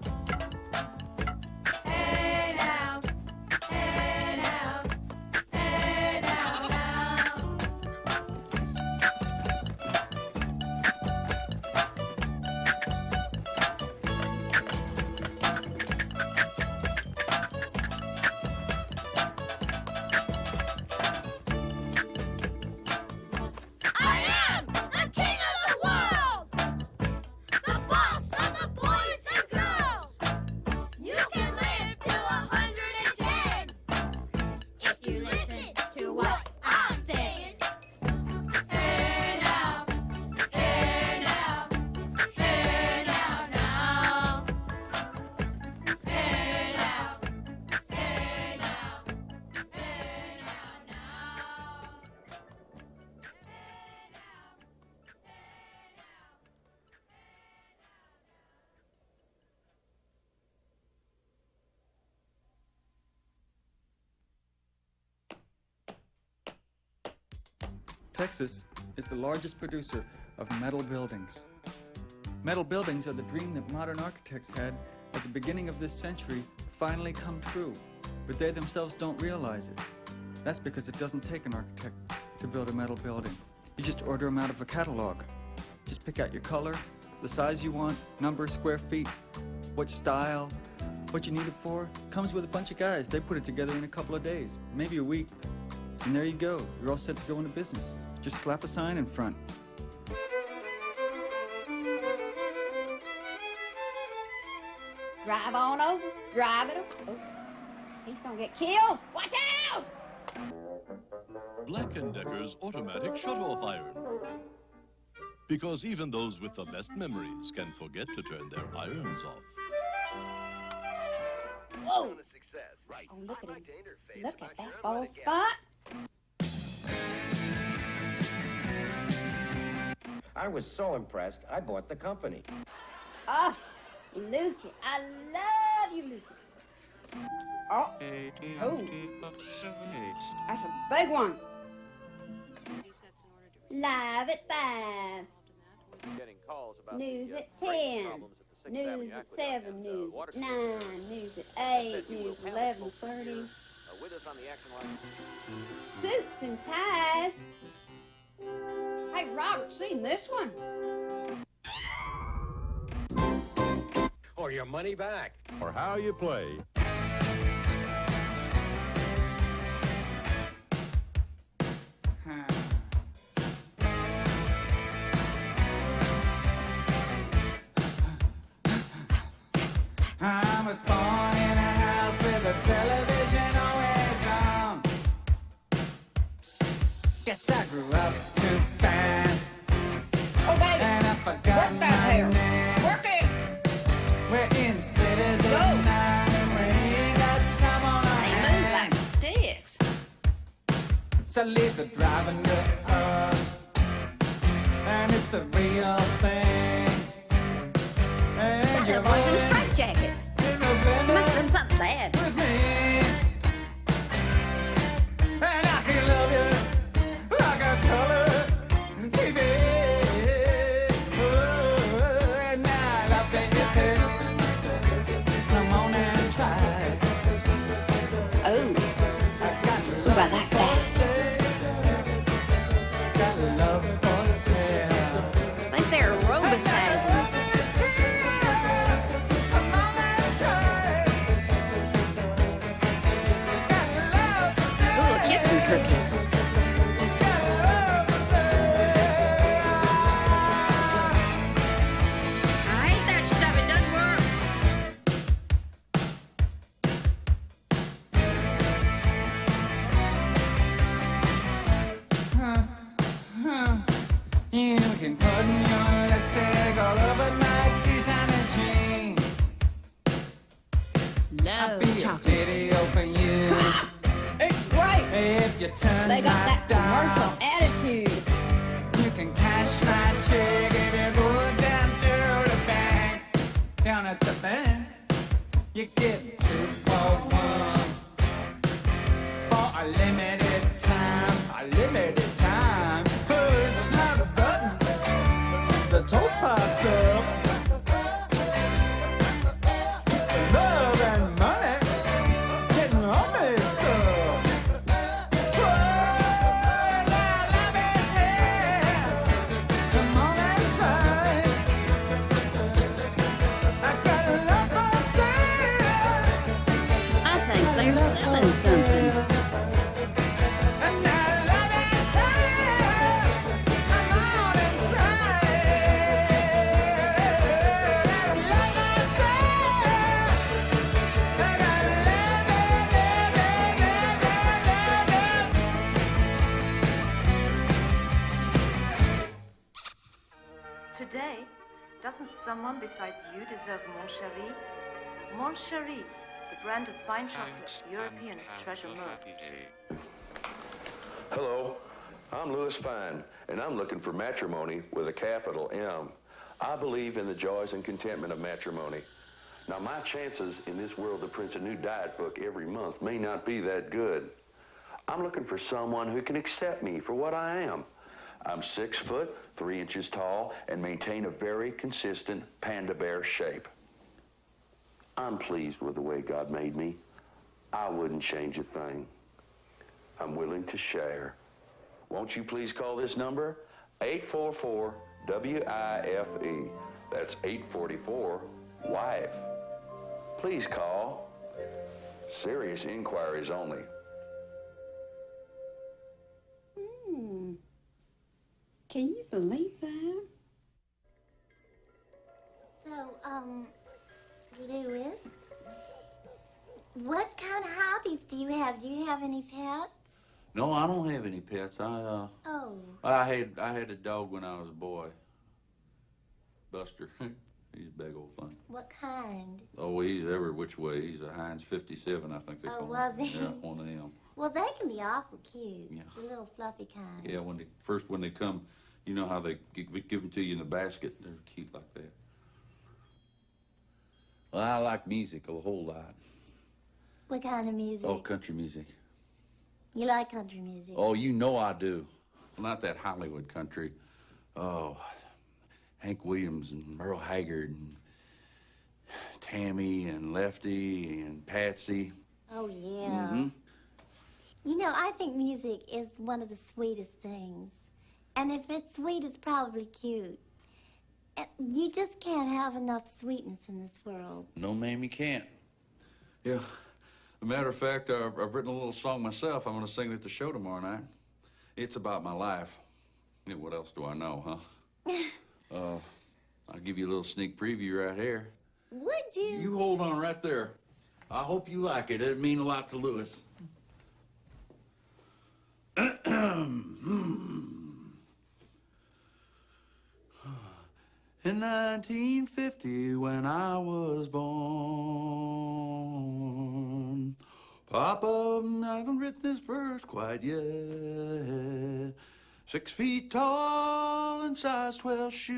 Texas is the largest producer of metal buildings. Metal buildings are the dream that modern architects had at the beginning of this century finally come true, but they themselves don't realize it. That's because it doesn't take an architect to build a metal building. You just order them out of a catalog. Just pick out your color, the size you want, number, square feet, what style, what you need it for. Comes with a bunch of guys. They put it together in a couple of days, maybe a week. And there you go. You're all set to go into business. Just slap a sign in front. Drive on over. Drive it over. Oh, he's gonna get killed. Watch out! Black & Decker's automatic shut-off iron. Because even those with the best memories can forget to turn their irons off. Whoa! Oh, look at him. Look at that bald spot. I was so impressed, I bought the company. Oh, Lucy. I love you, Lucy. Oh. Oh. That's a big one. Live at 5. News at 10. News at 7. News at 9. News at 8. News at 11:30. With us on the action line. Suits and ties. Hey, Robert, seen this one? Or your money back. Or how you play. I was born in a house with a television always on. Guess I grew up too fast. Oh, baby. And I forgot Work that hair. my name. Work it. We're in cities Go. at night and we ain't got time on our They move hands. like sticks. So leave the driving to us. And it's the real thing. And Got a wife in a straight jacket. Must have done something bad. with me. And I can love you like a color TV. Oh, and now I love that you said, come on and try. Oh. Ooh, I like that. Got love for sale. I think they're robicizing. Ooh, a kissing cookie. I hate that stuff. It doesn't work. You can put your lipstick all over my designer jeans. I'll be a video for you. It's great. If you turn They got my that commercial dial, attitude. you can cash my check if you go down to the bank. Down at the bank, you get 2 for 1 for a limited time. A limited time. It's not a button. The toast pops up. Love and money getting all mixed up. Come on and fight. I got love for sale. I think they're selling something. And I love it here. Come on and try. Love for sale. I got Today, doesn't someone besides you deserve Mon Chéri? Mon Chéri, the brand of fine chocolate Europeans treasure most. Hello, I'm Louis Fine, and I'm looking for matrimony with a capital M. I believe in the joys and contentment of matrimony. Now, my chances in this world that prints a new diet book every month may not be that good. I'm looking for someone who can accept me for what I am I'm 6 foot, 3 inches tall, and maintain a very consistent panda bear shape. I'm pleased with the way God made me. I wouldn't change a thing. I'm willing to share. Won't you please call this number? 844-WIFE. That's 844-WIFE. Please call. Serious inquiries only. Can you believe that? So, Louis, what kind of hobbies do you have? Do you have any pets? No, I don't have any pets. Oh. I had a dog when I was a boy. Buster. He's a big old thing. What kind? Oh, he's every which way. He's a Heinz 57, I think they call him. Was he? Yeah, one of them. Well, they can be awful cute. Yeah. The little fluffy kind. Yeah, when they come, you know how they give them to you in a basket. They're cute like that. Well, I like music a whole lot. What kind of music? Oh, country music. You like country music? Oh, you know I do. Not that Hollywood country. Oh, Hank Williams and Merle Haggard and Tammy and Lefty and Patsy. Oh, yeah. Mm-hmm. You know, I think music is one of the sweetest things. And if it's sweet, it's probably cute. You just can't have enough sweetness in this world. No, ma'am, you can't. Yeah. As a matter of fact, I've written a little song myself. I'm going to sing it at the show tomorrow night. It's about my life. Yeah, what else do I know, huh? I'll give you a little sneak preview right here. Would you? You hold on right there. I hope you like it. It'd mean a lot to Louis. In 1950, when I was born, Papa, I haven't written this verse quite yet. 6 feet tall and size 12 shoes.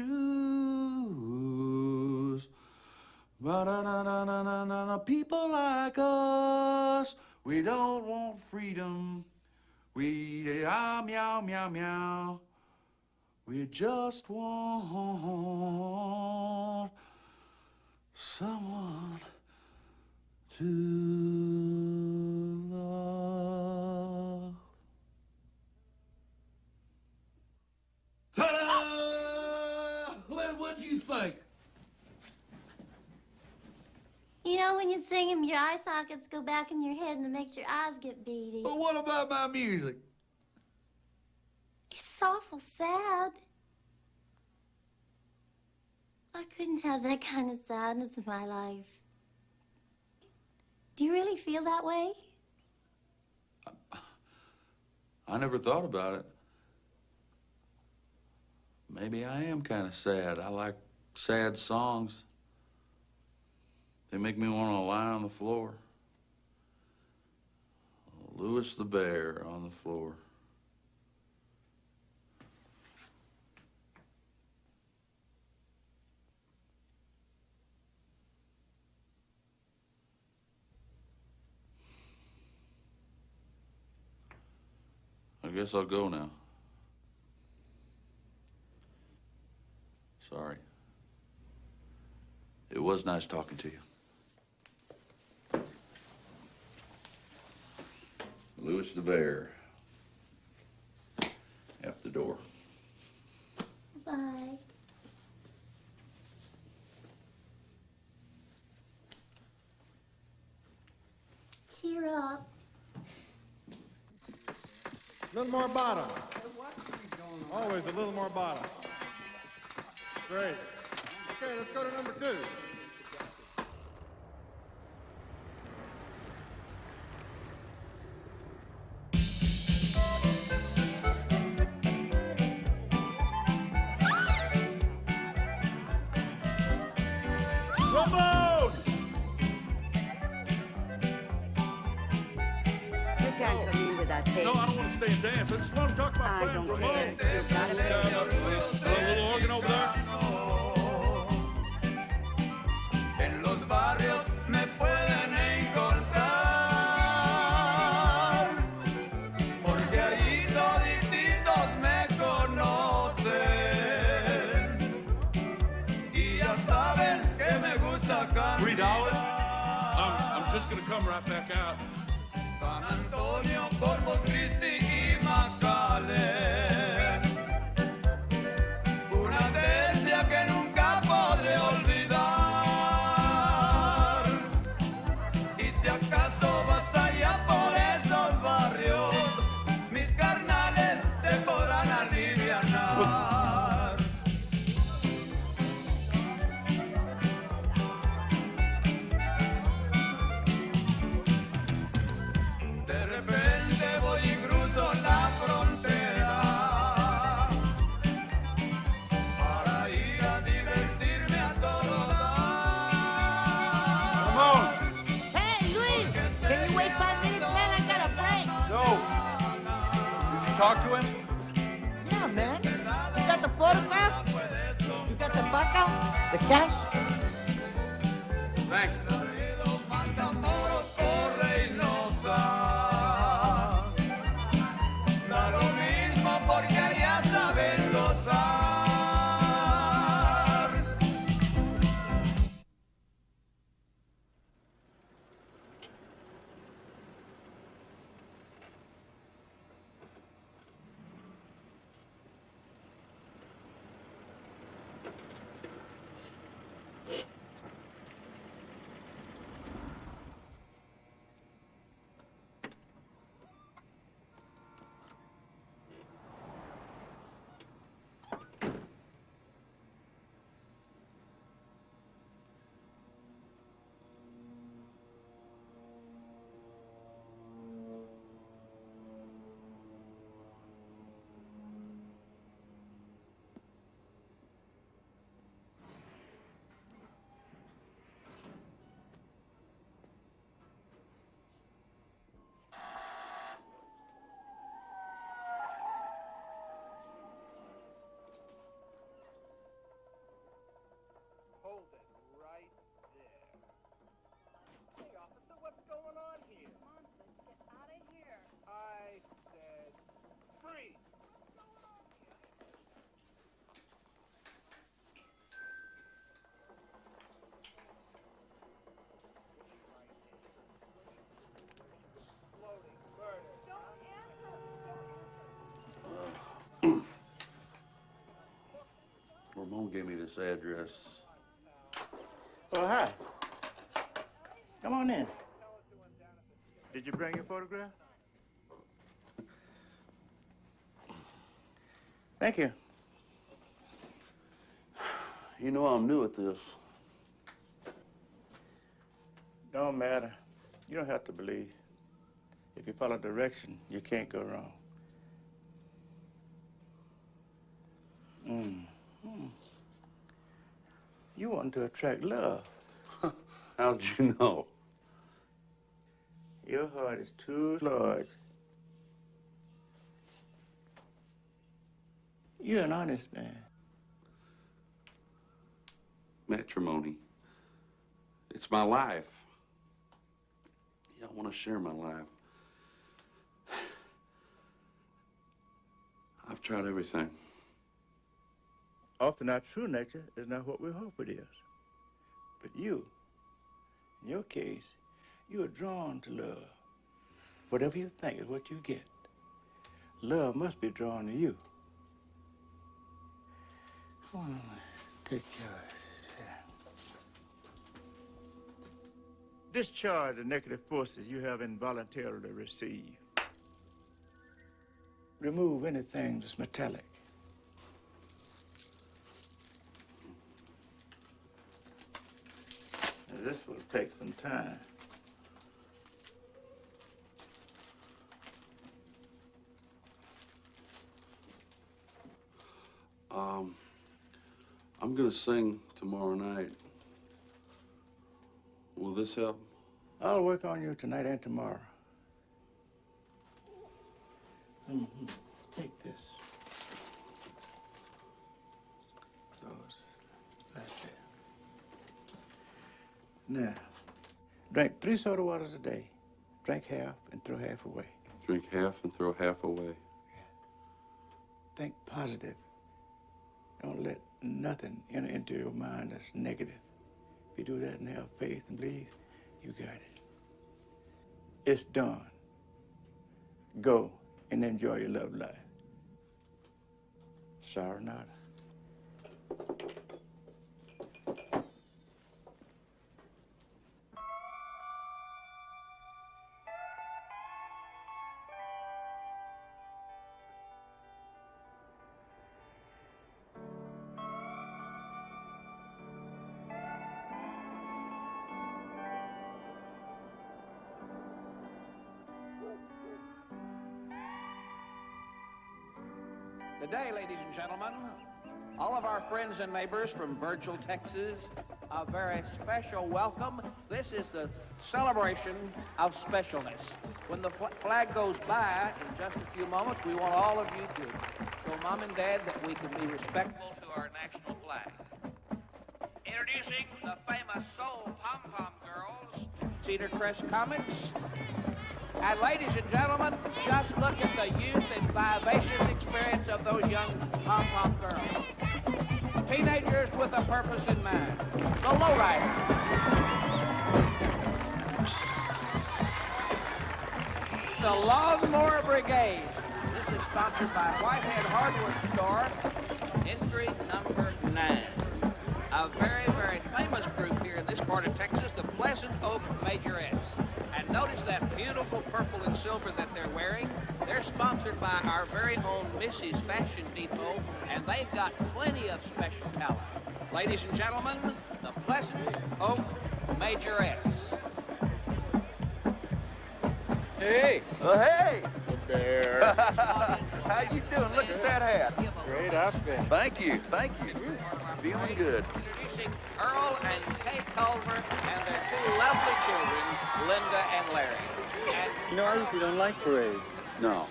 Ba-da-da-da-da-da-da. People like us, we don't want freedom. We meow, meow, meow. We just want someone to love. Ta-da! What'd you think? You know, when you sing them, your eye sockets go back in your head and it makes your eyes get beady. Well, what about my music? It's awful sad. I couldn't have that kind of sadness in my life. Do you really feel that way? I never thought about it. Maybe I am kind of sad. I like sad songs. They make me want to lie on the floor. Louis the Bear on the floor. I guess I'll go now. Sorry. It was nice talking to you. Louis the Bear. Out the door. Bye. Cheer up. A little more bottom. Always a little more bottom. Great. Okay, let's go to number 2. Ramon! You can't come in with that tape. No, I don't want to stay and dance. I just want to talk about I playing don't Ramon. care. You've got to pay. A little organ over there. En los barrios me pueden encontrar, porque allí todititos me conocen. $3? I'm just gonna come right back out. San Antonio, Corpus Christi y McAllen. Una tercia que nunca podré olvidar. Y si acaso vas allá por esos barrios, mis carnales te podrán alivianar. De repente voy y cruzo la frontera para ir a divertirme a todo dar. Hey, Luis! Can you wait 5 minutes, man? I got a break. No. Did you talk to him? Yeah, man. You got the photograph? You got the bucko? The cash? Thanks. Matamoros por Reynosa. Da lo mismo porque allá saben gozar. Hold it right there. Hey, officer, what's going on here? Come on, let's get out of here. I said freeze. Ramon gave me this address. Oh, hi. Come on in. Did you bring your photograph? Thank you. You know I'm new at this. Don't matter. You don't have to believe. If you follow direction, you can't go wrong. You want to attract love. How'd you know? Your heart is too large. You're an honest man. Matrimony. It's my life. Yeah, I want to share my life. I've tried everything. Often our true nature is not what we hope it is. But you, in your case, you are drawn to love. Whatever you think is what you get. Love must be drawn to you. Come on, take yours. Discharge the negative forces you have involuntarily received. Remove anything that's metallic. Now, this will take some time. I'm gonna sing tomorrow night. Will this help? I'll work on you tonight and tomorrow. Take this. Close. Like that. Now, drink 3 soda waters a day. Drink half and throw half away. Drink half and throw half away. Think positive. Don't let nothing enter into your mind that's negative. you do that and have faith and believe, you got it. It's done. Go and enjoy your love life. Sayonara. Good day, ladies and gentlemen. All of our friends and neighbors from Virgil, Texas, a very special welcome. This is the celebration of specialness. When the flag goes by in just a few moments, we want all of you to show Mom and Dad that we can be respectful to our national flag. Introducing the famous Soul Pom-Pom Girls, Cedar Crest Comets. And ladies and gentlemen, just look at the youth and vivacious experience of those young pom-pom girls. Teenagers with a purpose in mind. The Lowrider. The Lawnmower Brigade. This is sponsored by Whitehead Hardware Store. Entry number 9. A very, very famous group here in this part of Texas, the Pleasant Oak Majorettes. And notice that beautiful purple and silver that they're wearing. They're sponsored by our very own Missy's Fashion Depot, and they've got plenty of special talent. Ladies and gentlemen, the Pleasant Oak Majorettes. Hey. Oh, hey. There. How you doing? Look at that hat. Great outfit. Thank you. Thank you. Feeling good. Introducing Earl and Kay Culver and their 2 lovely children, Linda and Larry. And You know, I usually don't like parades. No.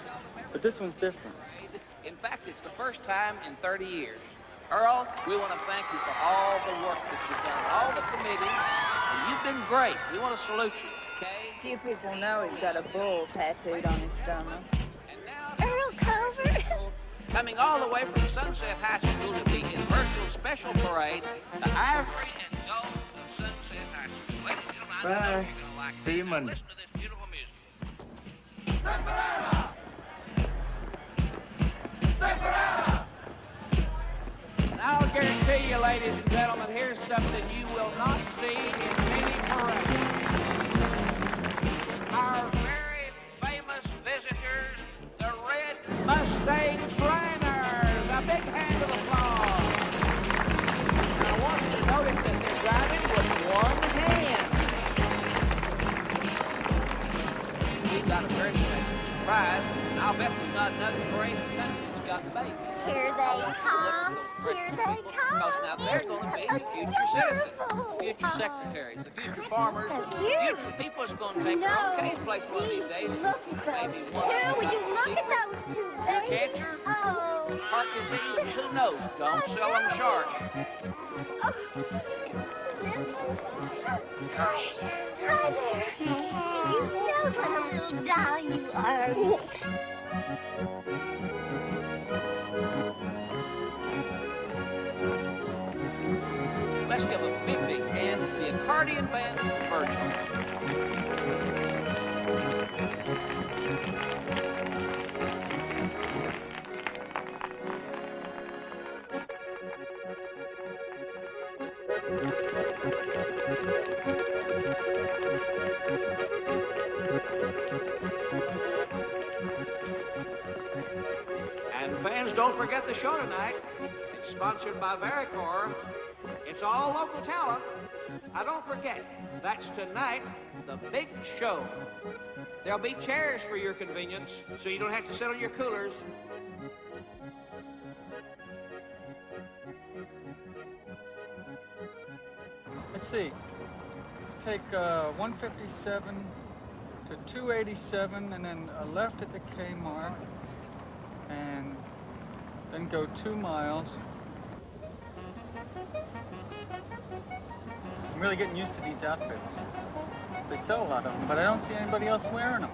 But this one's different. in fact, it's the first time in 30 years. Earl, we want to thank you for all the work that you've done, all the committees, and you've been great. We want to salute you, okay? Few people know he's got a bull tattooed on his stomach. Earl Culver. Coming all the way from Sunset High School to be in Virgil's special parade, the Ivory and Gold of Sunset High School. Ladies and gentlemen, I know you're going to like See you this. Now Monday. listen to this beautiful music. And I'll guarantee you, ladies and gentlemen, here's something you will not see in many parades. Our very famous visitors, the Red Mustang Shriners. A big hand of applause. And I want you to notice that they're driving with one hand. We got a very special surprise. And I'll bet there's not another parade in the country that's got babies. Here they come. Here they come. Because now they're going to be the future citizens, the future secretaries, the future farmers, the future people that's going to take their own case place one of these days. Maybe one. Here, would you look at those 2 babies? Cancer, Oh. heart disease, who knows? Don't sell them short. Hi there. Do you know what a little doll you are? Let's give a big, big hand to the accordion band from Virgil. And fans, don't forget the show tonight. It's sponsored by Varicor. It's all local talent. Now don't forget, that's tonight, the big show. There'll be chairs for your convenience, so you don't have to sit on your coolers. Let's see. Take 157 to 287 and then a left at the K mark and then go 2 miles. I'm really getting used to these outfits. They sell a lot of them, but I don't see anybody else wearing them.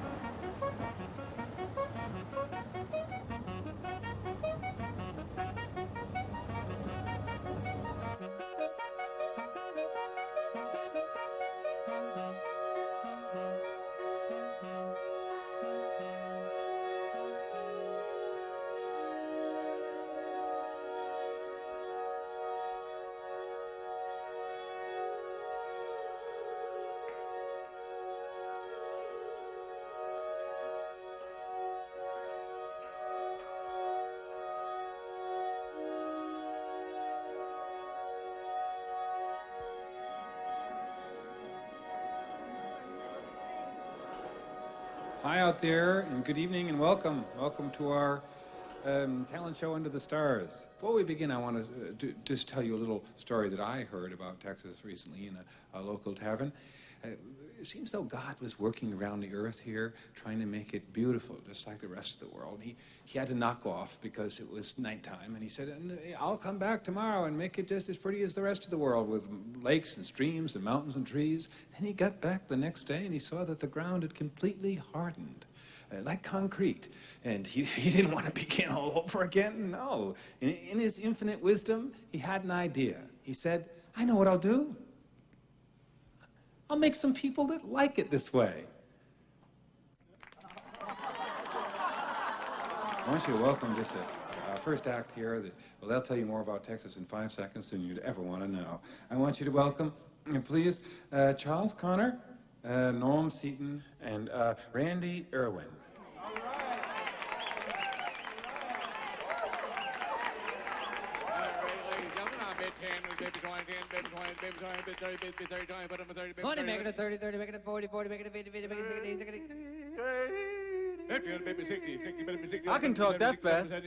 Hi out there, and good evening, and welcome. Welcome to our talent show Under the Stars. Before we begin, I want to just tell you a little story that I heard about Texas recently in a local tavern. It seems though God was working around the earth here, trying to make it beautiful, just like the rest of the world. He had to knock off because it was nighttime, and he said, I'll come back tomorrow and make it just as pretty as the rest of the world, with lakes and streams and mountains and trees. Then he got back the next day, and he saw that the ground had completely hardened, like concrete. And he didn't want to begin all over again, no. In his infinite wisdom, he had an idea. He said, I know what I'll do. I'll make some people that like it this way. I want you to welcome just our first act here. They'll tell you more about Texas in 5 seconds than you'd ever want to know. I want you to welcome, please, Charles Connor, Norm Seaton, and Randy Irwin. Money making it 30, 30, making it 40, 40, making it 50, 50, making it 60, 60. I can talk that fast. No.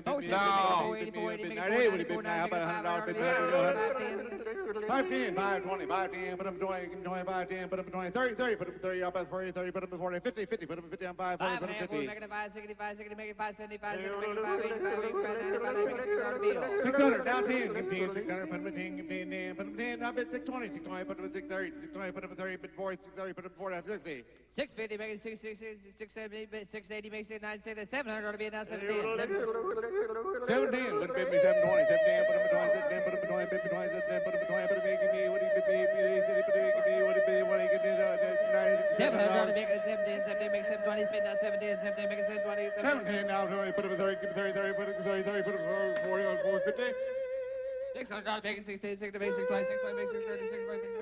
510, 520, 510, put up 20, 510, put up 20, 30, 30, put up 30, up at 40, 30, put up 40, 50, 50, put up 50 on 5, 40, put up 50. Make it 560, 560, make it 570, 570, make it 585, 85, 95, 96, 600, down 10, give 10, 600, put up 10, give 10, 10, put up 10, up at 620, 620, put up 630, 620, put up 30, put 40, 630, put up 40, 50. 650, make it 660, 670, 680, make it 960, 700 ought to be now 710. 710, put up 50, 720, 710, put up 20, 710, put up 20, 50, 20, 710, put up 20, put up 8, give me, what do you give me, what do you give me, what do you give me, 700 ought to make it 710, 710, make it 720, spend down 710, 710, make it 720, 710, now 20, put up 30, give me 30, 30, put up 30, 30, put up 40, 450. 600 ought to make it 60, 60, make it 620, 620, make it 630, 640, 50.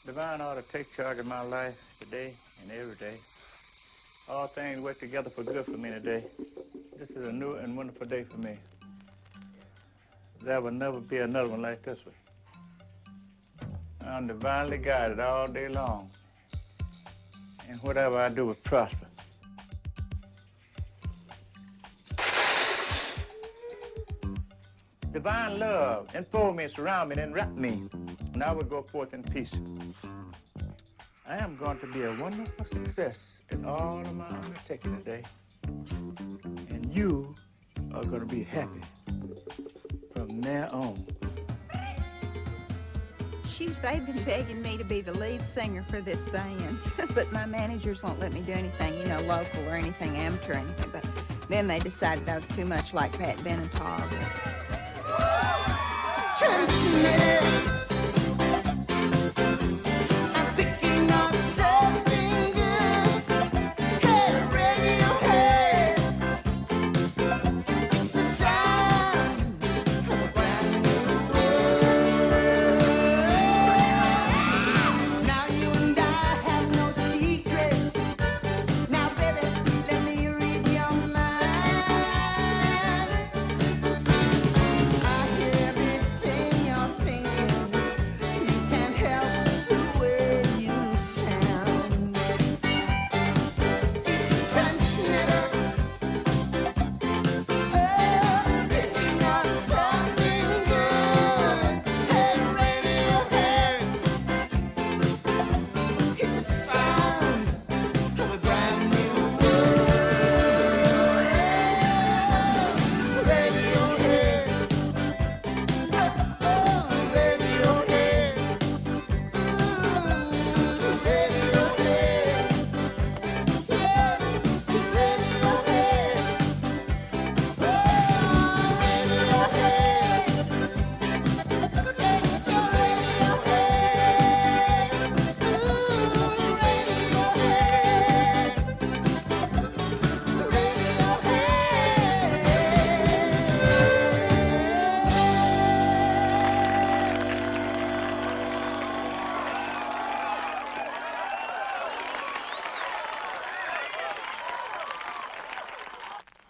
Divine ought to take charge of my life today and every day. All things work together for good for me today. This is a new and wonderful day for me. There will never be another one like this one. I'm divinely guided all day long, and whatever I do will prosper. Divine love enfold me, surround me, and enwrap me, and I will go forth in peace. I am going to be a wonderful success in all of my undertaking today, and you are going to be happy from now on. They've been begging me to be the lead singer for this band, but my managers won't let me do anything, local or anything amateur or anything. But then they decided I was too much like Pat Benatar. Transmitted. I'm picking up something good. Hey, Radiohead. It's the sound of a brand new world. Now you and I have no secrets. Now, baby, let me read your mind. I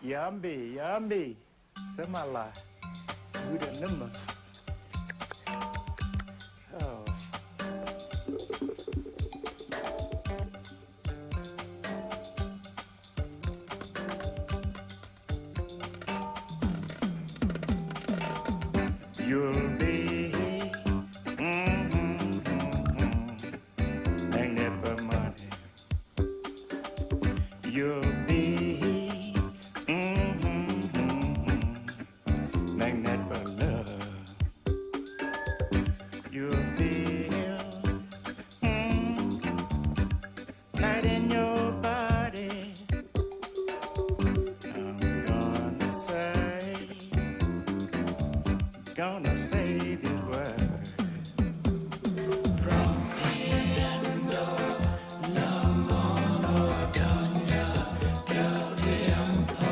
Yambi, yambi. Samala. Who the number? Oh. You'll be magnet for money. You'll be magnet for love. You'll feel light in your body. I'm gonna say these words. Rompiendo la monotonía del tiempo.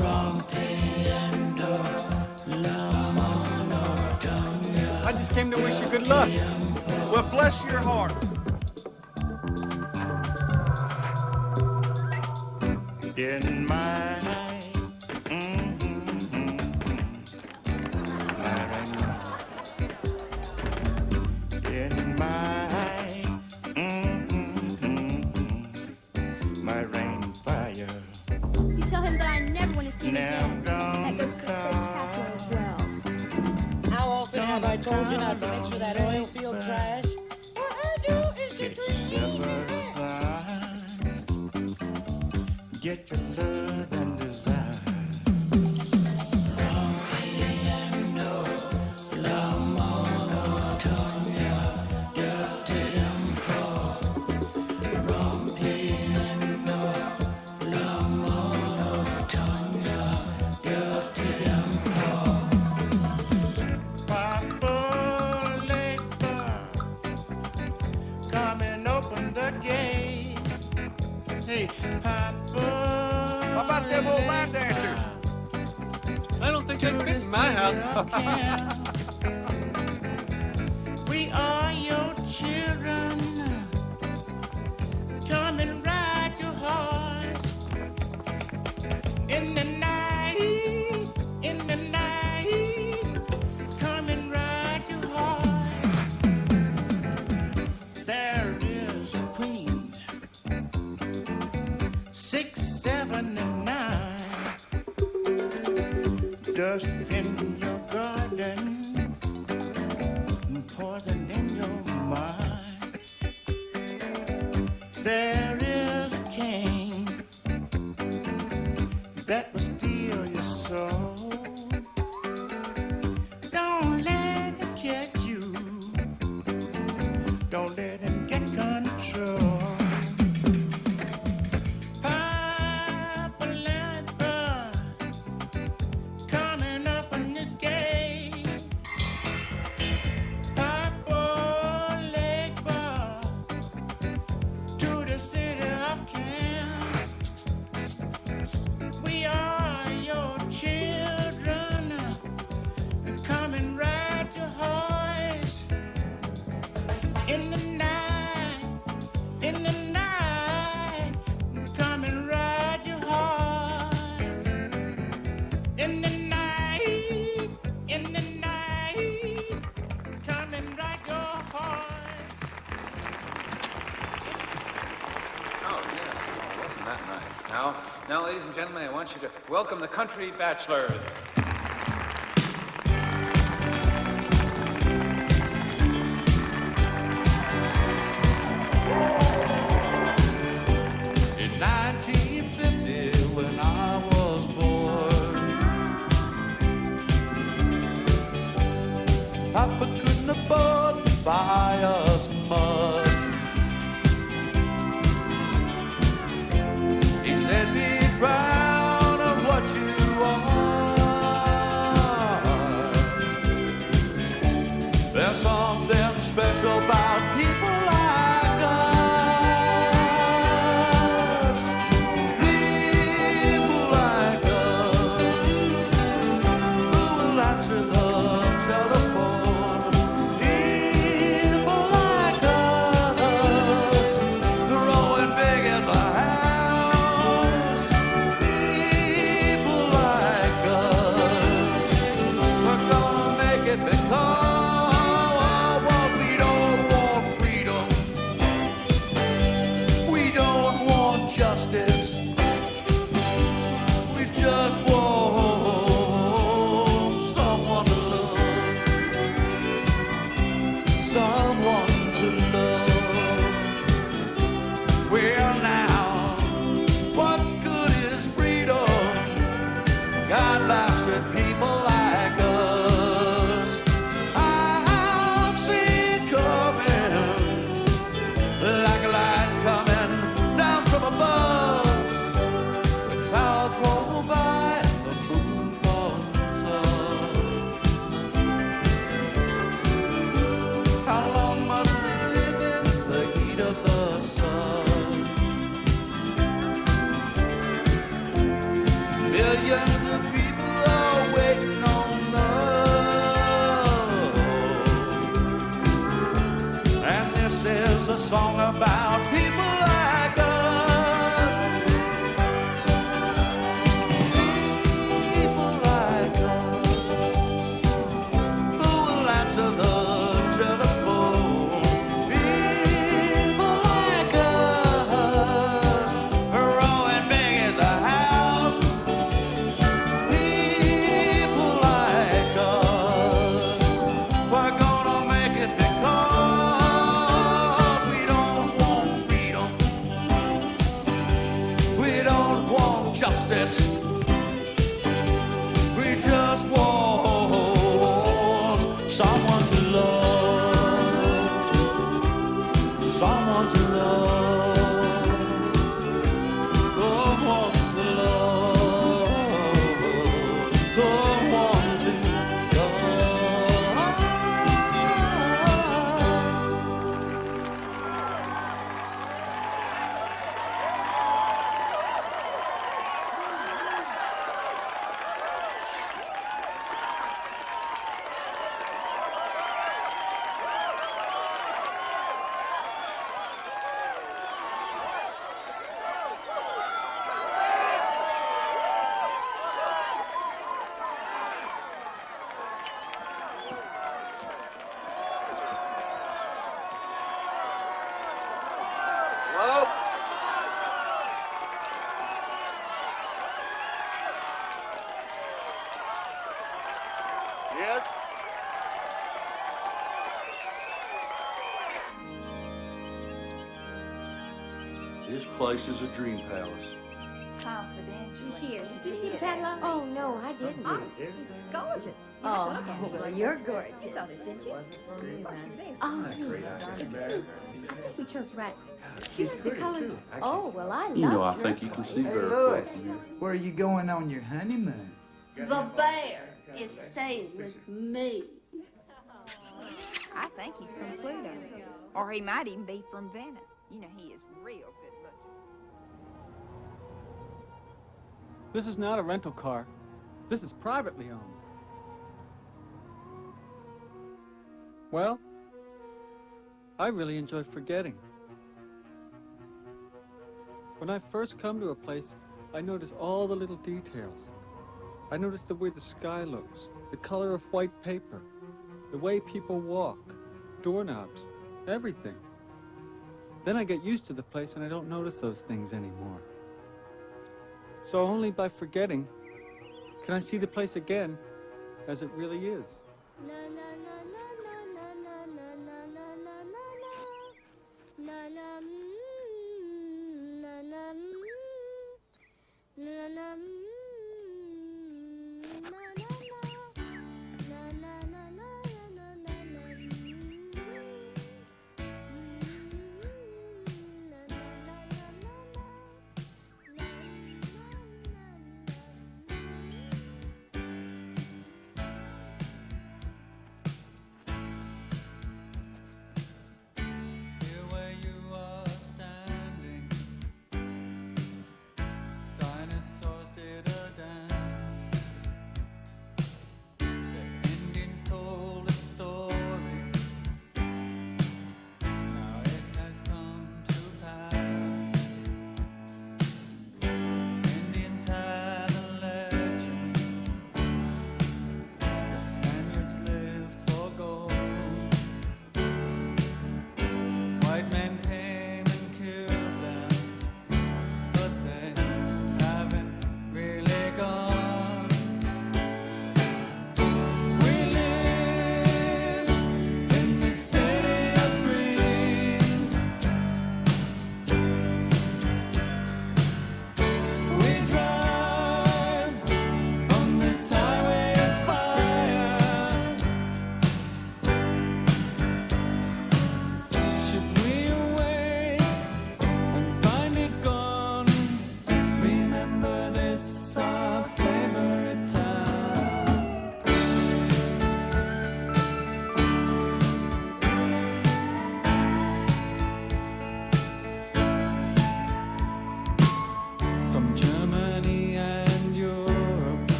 Rompiendo la monotonía. I just came to wish you good luck. Well, bless your heart. In my my rain fire. You tell him that I never want to see him Now again. That goes for State Pathway as well. How often have I told you not to mix with that oil field trash? What I do is Get yourself a sign. Get your love and desire. Rompiendo la monotonía del tiempo. Rompiendo la monotonía del tiempo. Papa Labor, come and open the gate. Hey, Papa. How about them old line dancers? I don't think they'd fit in my house. We are your children. Come and ride your horse in the night, in the night. Come and ride your horse. There is a queen, 6, 7, and 9. Dust in your garden, poison in your mind. There is a king that will steal your soul. Don't let him catch you. Don't let him get control. Papa Lamper, coming up on the gate. Papa Legbar, to the city of Camp. We are your children. Come and ride your horse in the night, in the night. Come and ride your horse in the night, in the night. Come and ride your horse. Oh, yes. Oh, wasn't that nice? Now, ladies and gentlemen, I want you to welcome the country bachelors. In 1950, when I was born, Papa couldn't afford to buy us much. He said, be proud of what you are. There's something special about people like us. People like us who will answer the telephone. People like us, growing big in the house. someone to love. Well now, what good is freedom? God laughs at people like us. I'll see it coming, like a light coming down from above. The clouds roll by and the moon comes up. How long must we live in the heat of the sun? Millions of people are waiting on love. And this is a song about people like us. People like us. Who will answer the telephone? People like us. Rowing big in the house. People like us. We're gonna make it because we don't want freedom. We don't want justice. We just want someone to love. Someone to love. Someone to love. Someone to love. Hello? Yes? This place is a dream palace. Confidential. She is. Did you see the catalog? Oh, no, I didn't. Oh, it's gorgeous. You Oh, have to look at it. well, you're gorgeous. You saw this, didn't you? Oh, I think we chose right. She's The pretty colors. too. oh, well, I love You know, I think you can see Hey, very Louis, close from here. where are you going on your honeymoon? The bear is staying with me. I think he's from Pluto. Or he might even be from Venice. You know, he is real good looking. This is not a rental car. This is privately owned. Well, I really enjoy forgetting. When I first come to a place, I notice all the little details. I notice the way the sky looks, the color of white paper, the way people walk, doorknobs, everything. Then I get used to the place and I don't notice those things anymore. So only by forgetting can I see the place again as it really is.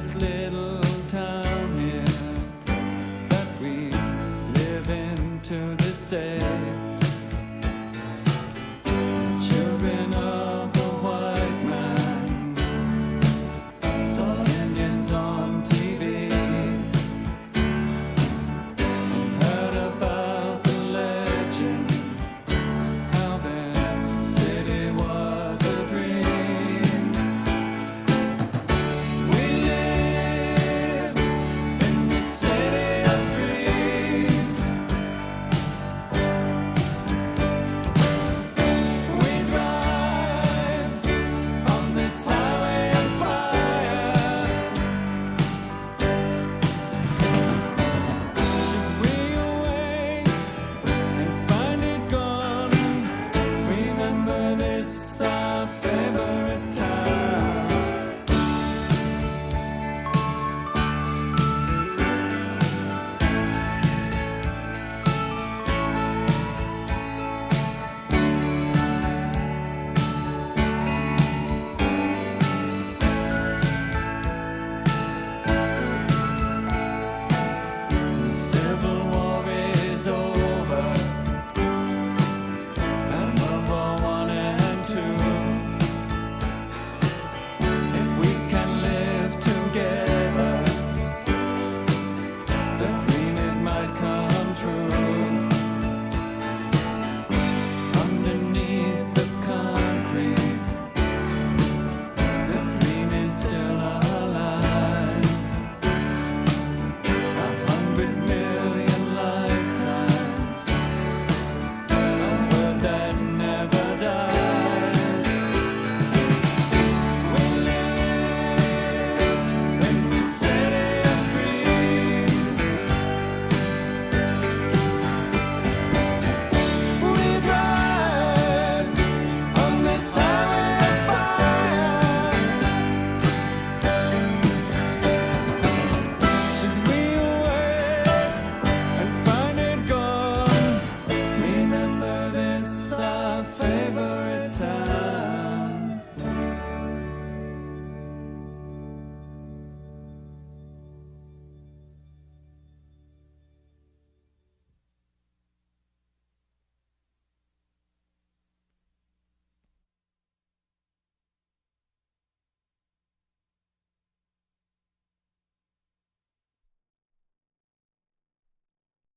this little